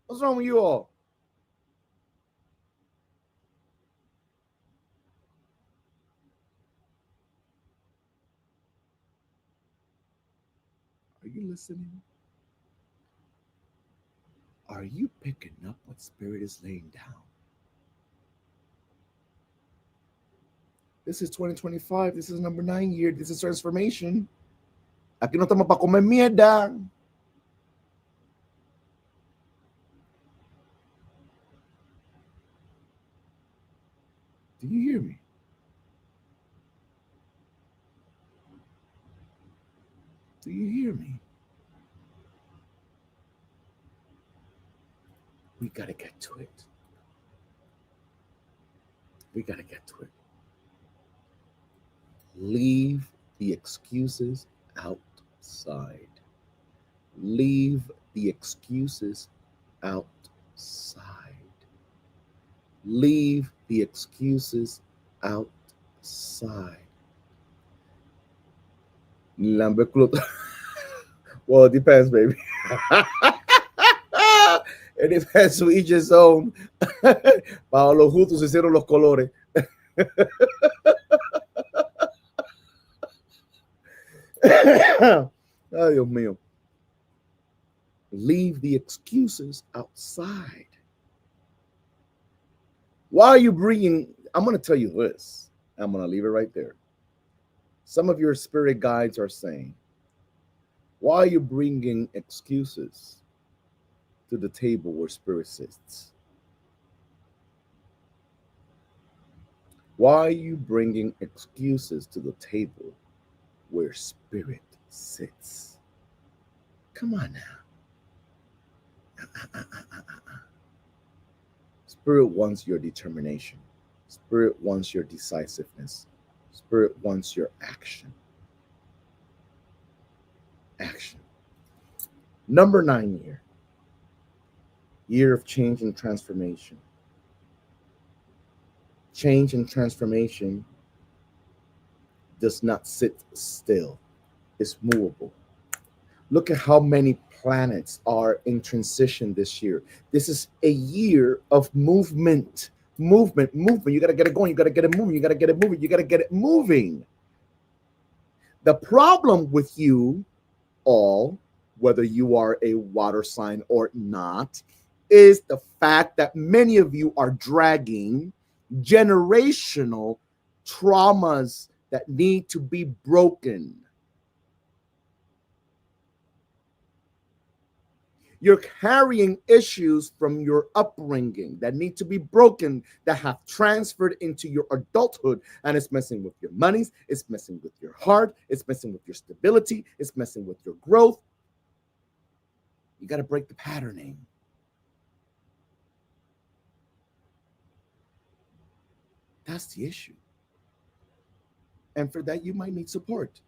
What's wrong with you all? Are you listening? Are you picking up what Spirit is laying down? This is 2025. This is number 9 year. This is transformation. Aquí no estamos para comer mierda. Do you hear me? Do you hear me? We got to get to it. We got to get to it. Leave the excuses outside. Leave the excuses outside. Leave the excuses outside. Well, it depends, baby. It depends to each his own. Para los justos se hicieron los colores. Ay, Dios mío. Leave the excuses outside. Why are you bringing? I'm going to tell you this. I'm going to leave it right there. Some of your spirit guides are saying, why are you bringing excuses to the table where spirit sits? Why are you bringing excuses to the table where spirit sits? Come on now. Spirit wants your determination. Spirit wants your decisiveness. Spirit wants your action. Action. Number 9 year. Year of change and transformation. Change and transformation does not sit still. It's movable. Look at how many planets are in transition this year. This is a year of movement. Movement. You got to get it going. You got to get it moving. You got to get it moving. You got to get it moving. The problem with you all, whether you are a water sign or not, is the fact that many of you are dragging generational traumas that need to be broken. You're carrying issues from your upbringing that need to be broken, that have transferred into your adulthood, and it's messing with your monies, it's messing with your heart, it's messing with your stability, it's messing with your growth. You got to break the patterning. That's the issue. And for that, you might need support.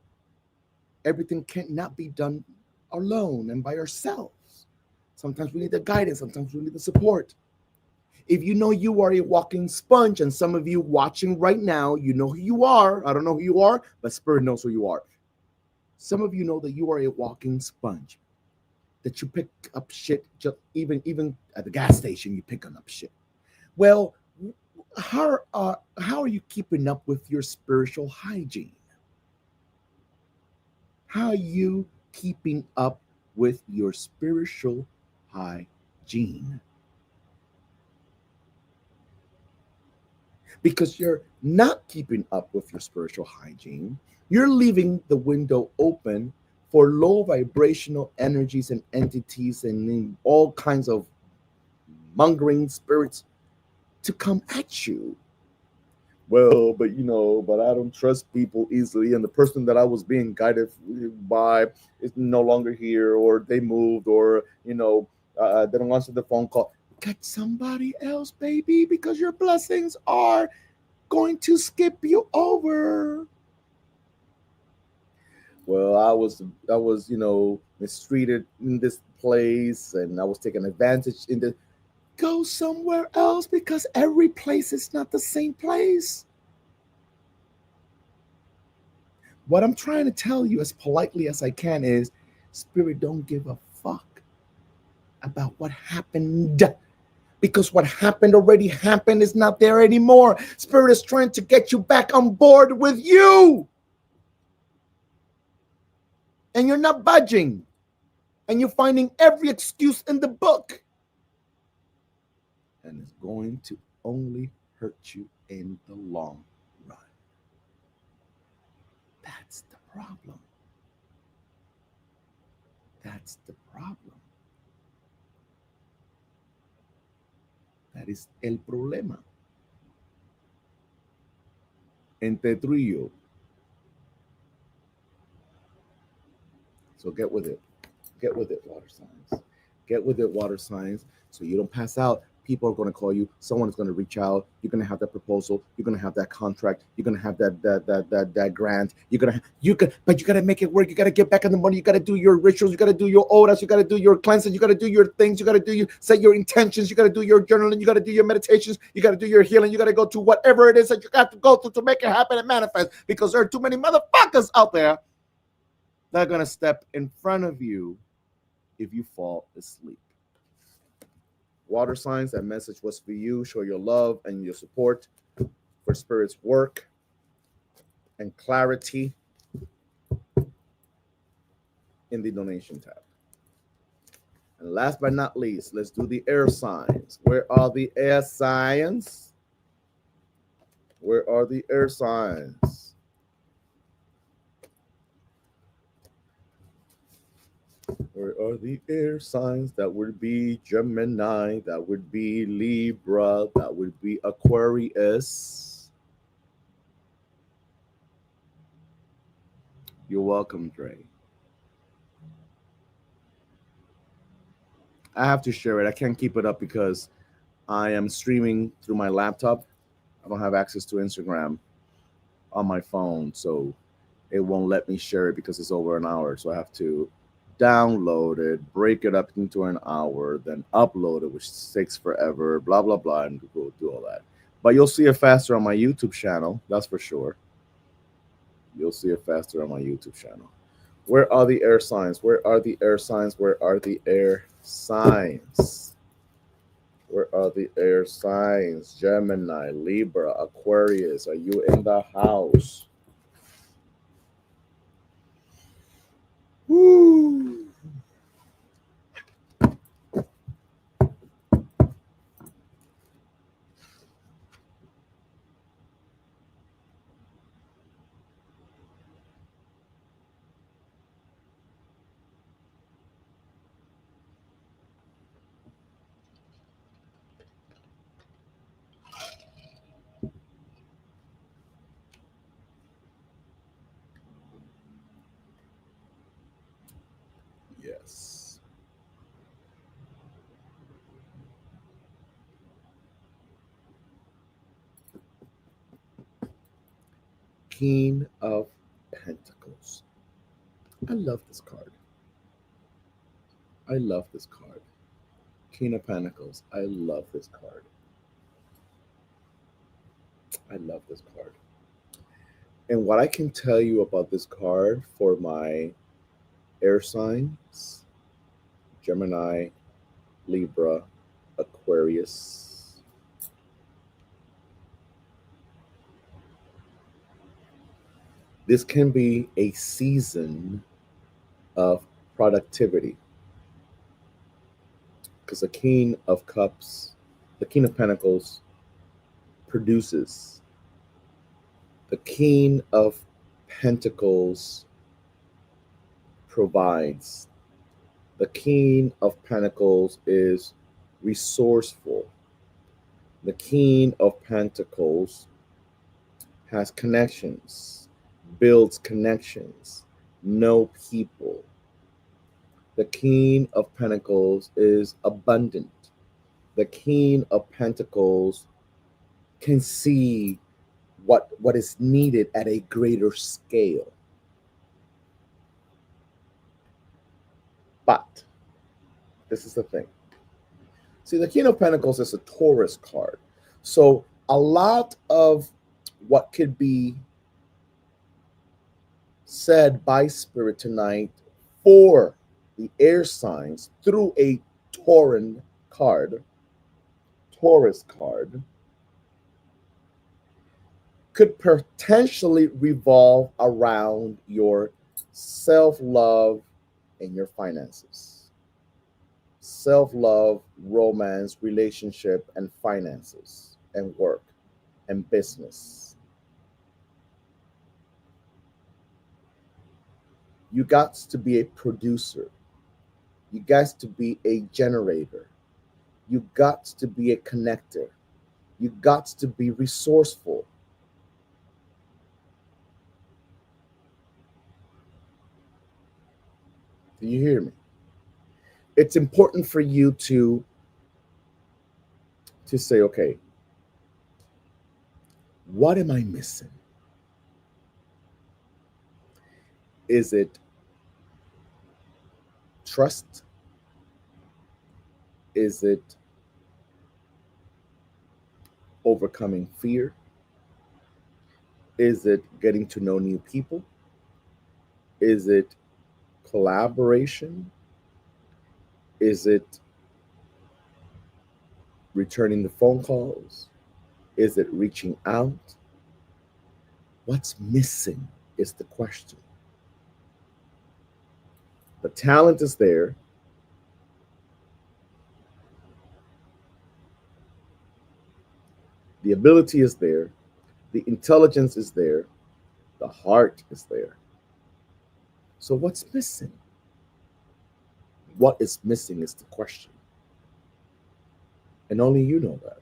Everything cannot be done alone and by ourselves. Sometimes we need the guidance, sometimes we need the support. If you know you are a walking sponge, and some of you watching right now, you know who you are. I don't know who you are, but Spirit knows who you are. Some of you know that you are a walking sponge, that you pick up shit, just even at the gas station, you pick up shit. Well, how are you keeping up with your spiritual hygiene? How are you keeping up with your spiritual hygiene? Because you're not keeping up with your spiritual hygiene, you're leaving the window open for low vibrational energies and entities and all kinds of mongering spirits to come at you. Well, but I don't trust people easily, and the person that I was being guided by is no longer here, or they moved, or they don't answer the phone call. Get somebody else, baby, because your blessings are going to skip you over. Well, I was mistreated in this place, and I was taken advantage in the. Go somewhere else because every place is not the same place. What I'm trying to tell you as politely as I can is, Spirit don't give a fuck about what happened, because what happened already happened, is not there anymore. Spirit is trying to get you back on board with you. And you're not budging. And you're finding every excuse in the book. And it's going to only hurt you in the long run. That's the problem. That's the problem. That is el problema. Entre tú y yo. So get with it. Get with it, water signs. Get with it, water signs, so you don't pass out. People are going to call you. Someone is going to reach out. You're going to have that proposal. You're going to have that contract. You're going to have that grant. But you got to make it work. You got to get back on the money. You got to do your rituals. You got to do your odas. You got to do your cleansing. You got to do your things. You got to set your intentions. You got to do your journaling. You got to do your meditations. You got to do your healing. You got to go to whatever it is that you got to go to make it happen and manifest. Because there are too many motherfuckers out there that are going to step in front of you if you fall asleep. Water signs, that message was for you. Show your love and your support for Spirit's work and clarity in the donation tab. And last but not least, let's do the air signs. Where are the air signs? Where are the air signs? Where are the air signs? That would be Gemini. That would be Libra. That would be Aquarius. You're welcome, Dre. I have to share it. I can't keep it up because I am streaming through my laptop. I don't have access to Instagram on my phone, so it won't let me share it because it's over an hour. So I have to download it, break it up into an hour, then upload it, which takes forever, blah, blah, blah, and go do all that. But you'll see it faster on my YouTube channel, that's for sure. You'll see it faster on my YouTube channel. Where are the air signs? Where are the air signs? Where are the air signs? Where are the air signs? Gemini, Libra, Aquarius, are you in the house? Woo! Yes. King of Pentacles. I love this card. I love this card. King of Pentacles. I love this card. I love this card. And what I can tell you about this card for my air signs, Gemini, Libra, Aquarius. This can be a season of productivity. Because the King of Cups, the King of Pentacles produces. The King of Pentacles provides. The King of Pentacles is resourceful. The King of Pentacles has connections, builds connections, know people. The King of Pentacles is abundant. The King of Pentacles can see what is needed at a greater scale. But this is the thing. See, the King of Pentacles is a Taurus card. So a lot of what could be said by Spirit tonight for the air signs through a Tauran card, Taurus card, could potentially revolve around your self-love and your finances. Self-love, romance, relationship, and finances, and work, and business. You got to be a producer. You got to be a generator. You got to be a connector. You got to be resourceful. Do you hear me? It's important for you to say, okay, what am I missing? Is it trust? Is it overcoming fear? Is it getting to know new people? Is it collaboration? Is it returning the phone calls? Is it reaching out? What's missing is the question. The talent is there. The ability is there. The intelligence is there. The heart is there. So what's missing? What is missing is the question. And only you know that.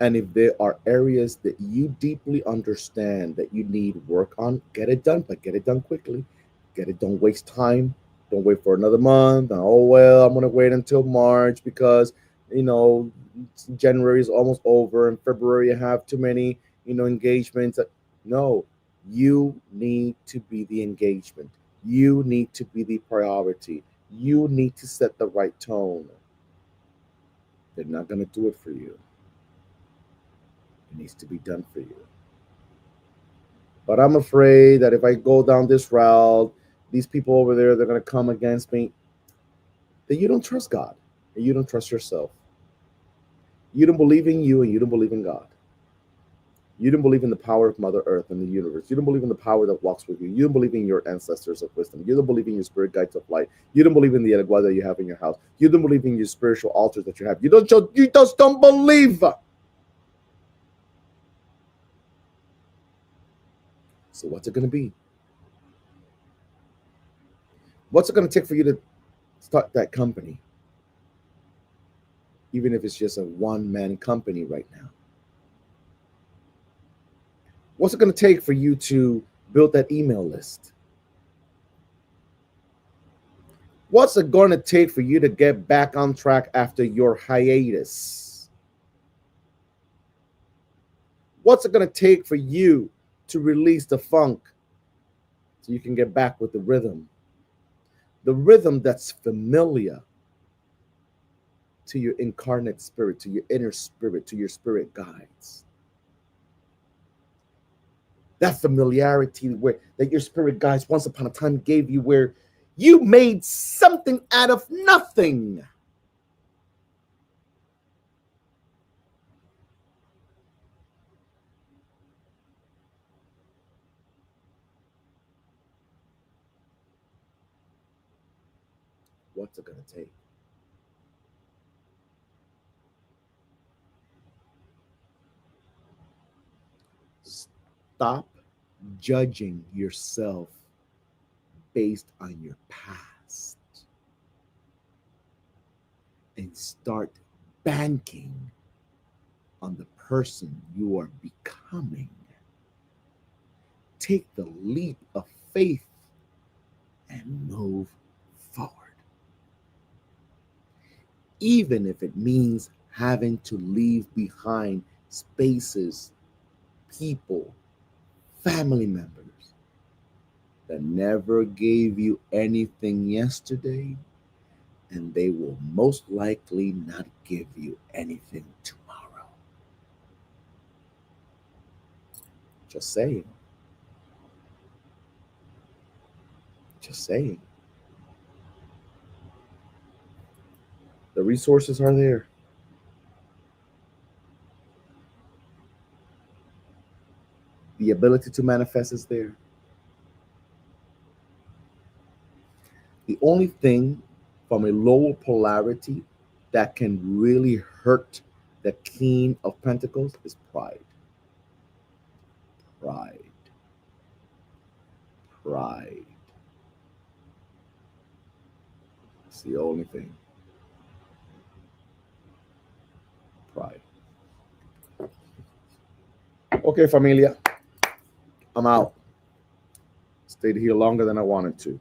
And if there are areas that you deeply understand that you need work on, get it done, but get it done quickly. Get it, don't waste time. Don't wait for another month. Oh, well, I'm going to wait until March because, you know, January is almost over and February I have too many, engagements. No, you need to be the engagement. You need to be the priority. You need to set the right tone. They're not going to do it for you. It needs to be done for you. But I'm afraid that if I go down this route, these people over there, they're going to come against me. That you don't trust God and you don't trust yourself. You don't believe in you and you don't believe in God. You don't believe in the power of Mother Earth and the universe. You don't believe in the power that walks with you. You don't believe in your ancestors of wisdom. You don't believe in your spirit guides of light. You don't believe in the Elegua that you have in your house. You don't believe in your spiritual altars that you have. You just don't believe. So what's it going to be? What's it going to take for you to start that company? Even if it's just a one-man company right now. What's it going to take for you to build that email list? What's it going to take for you to get back on track after your hiatus? What's it going to take for you to release the funk so you can get back with the rhythm? The rhythm that's familiar to your incarnate spirit, to your inner spirit, to your spirit guides. That familiarity that your spirit guides once upon a time gave you, where you made something out of nothing. What's it going to take? Stop judging yourself based on your past and start banking on the person you are becoming. Take the leap of faith and move forward. Even if it means having to leave behind spaces, people, family members that never gave you anything yesterday, and they will most likely not give you anything tomorrow. Just saying. Just saying. The resources are there. The ability to manifest is there. The only thing from a lower polarity that can really hurt the King of Pentacles is pride. Pride. Pride. It's the only thing. Pride. Okay, familia. I'm out. Stayed here longer than I wanted to.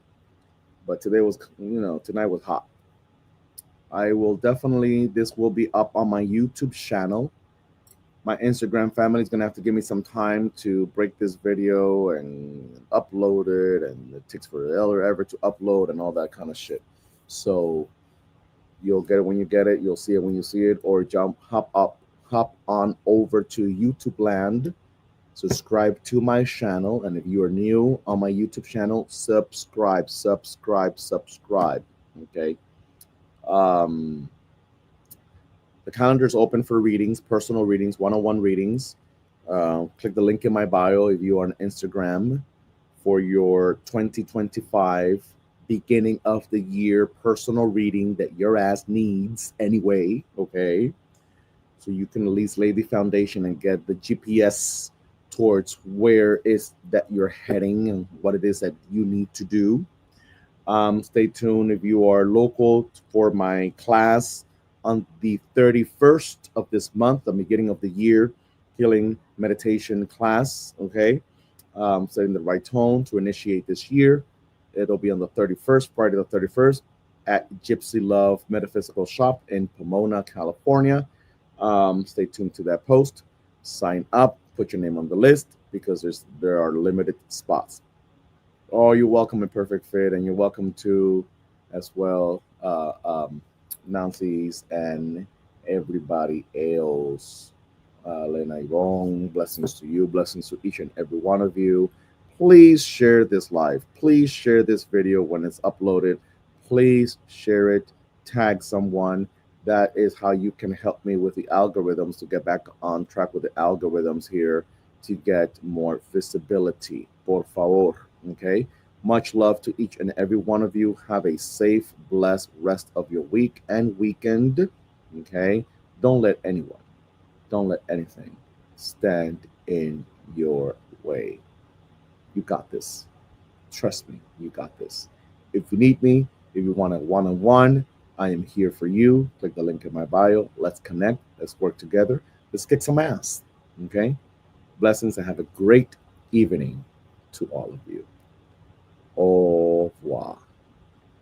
But today was, tonight was hot. I will definitely, this will be up on my YouTube channel. My Instagram family is going to have to give me some time to break this video and upload it. And it takes forever to upload and all that kind of shit. So you'll get it when you get it. You'll see it when you see it. Or hop on over to YouTube land. Subscribe to my channel. And if you are new on my YouTube channel, subscribe. Okay. The calendar is open for readings, personal readings, one-on-one readings. Click the link in my bio if you are on Instagram for your 2025 beginning of the year personal reading that your ass needs anyway, okay? So you can at least lay the foundation and get the GPS towards where is that you're heading and what it is that you need to do. Stay tuned if you are local for my class on the 31st of this month, the beginning of the year, healing meditation class, okay? Setting the right tone to initiate this year. It'll be on the 31st, Friday the 31st, at Gypsy Love Metaphysical Shop in Pomona, California. Stay tuned to that post. Sign up, put your name on the list because there are limited spots. Oh, you're welcome in Perfect Fit, and you're welcome to as well Nancy's and everybody else. Lena Yvonne, blessings to you, blessings to each and every one of you. Please share this live. Please share this video when it's uploaded. Please share it, tag someone. That is how you can help me with the algorithms to get back on track with the algorithms here to get more visibility. Por favor. Okay. Much love to each and every one of you. Have a safe, blessed rest of your week and weekend. Okay. Don't let anything stand in your way. You got this. Trust me, you got this. If you need me, if you want a one-on-one, I am here for you. Click the link in my bio. Let's connect. Let's work together. Let's kick some ass. Okay. Blessings and have a great evening to all of you. Au revoir.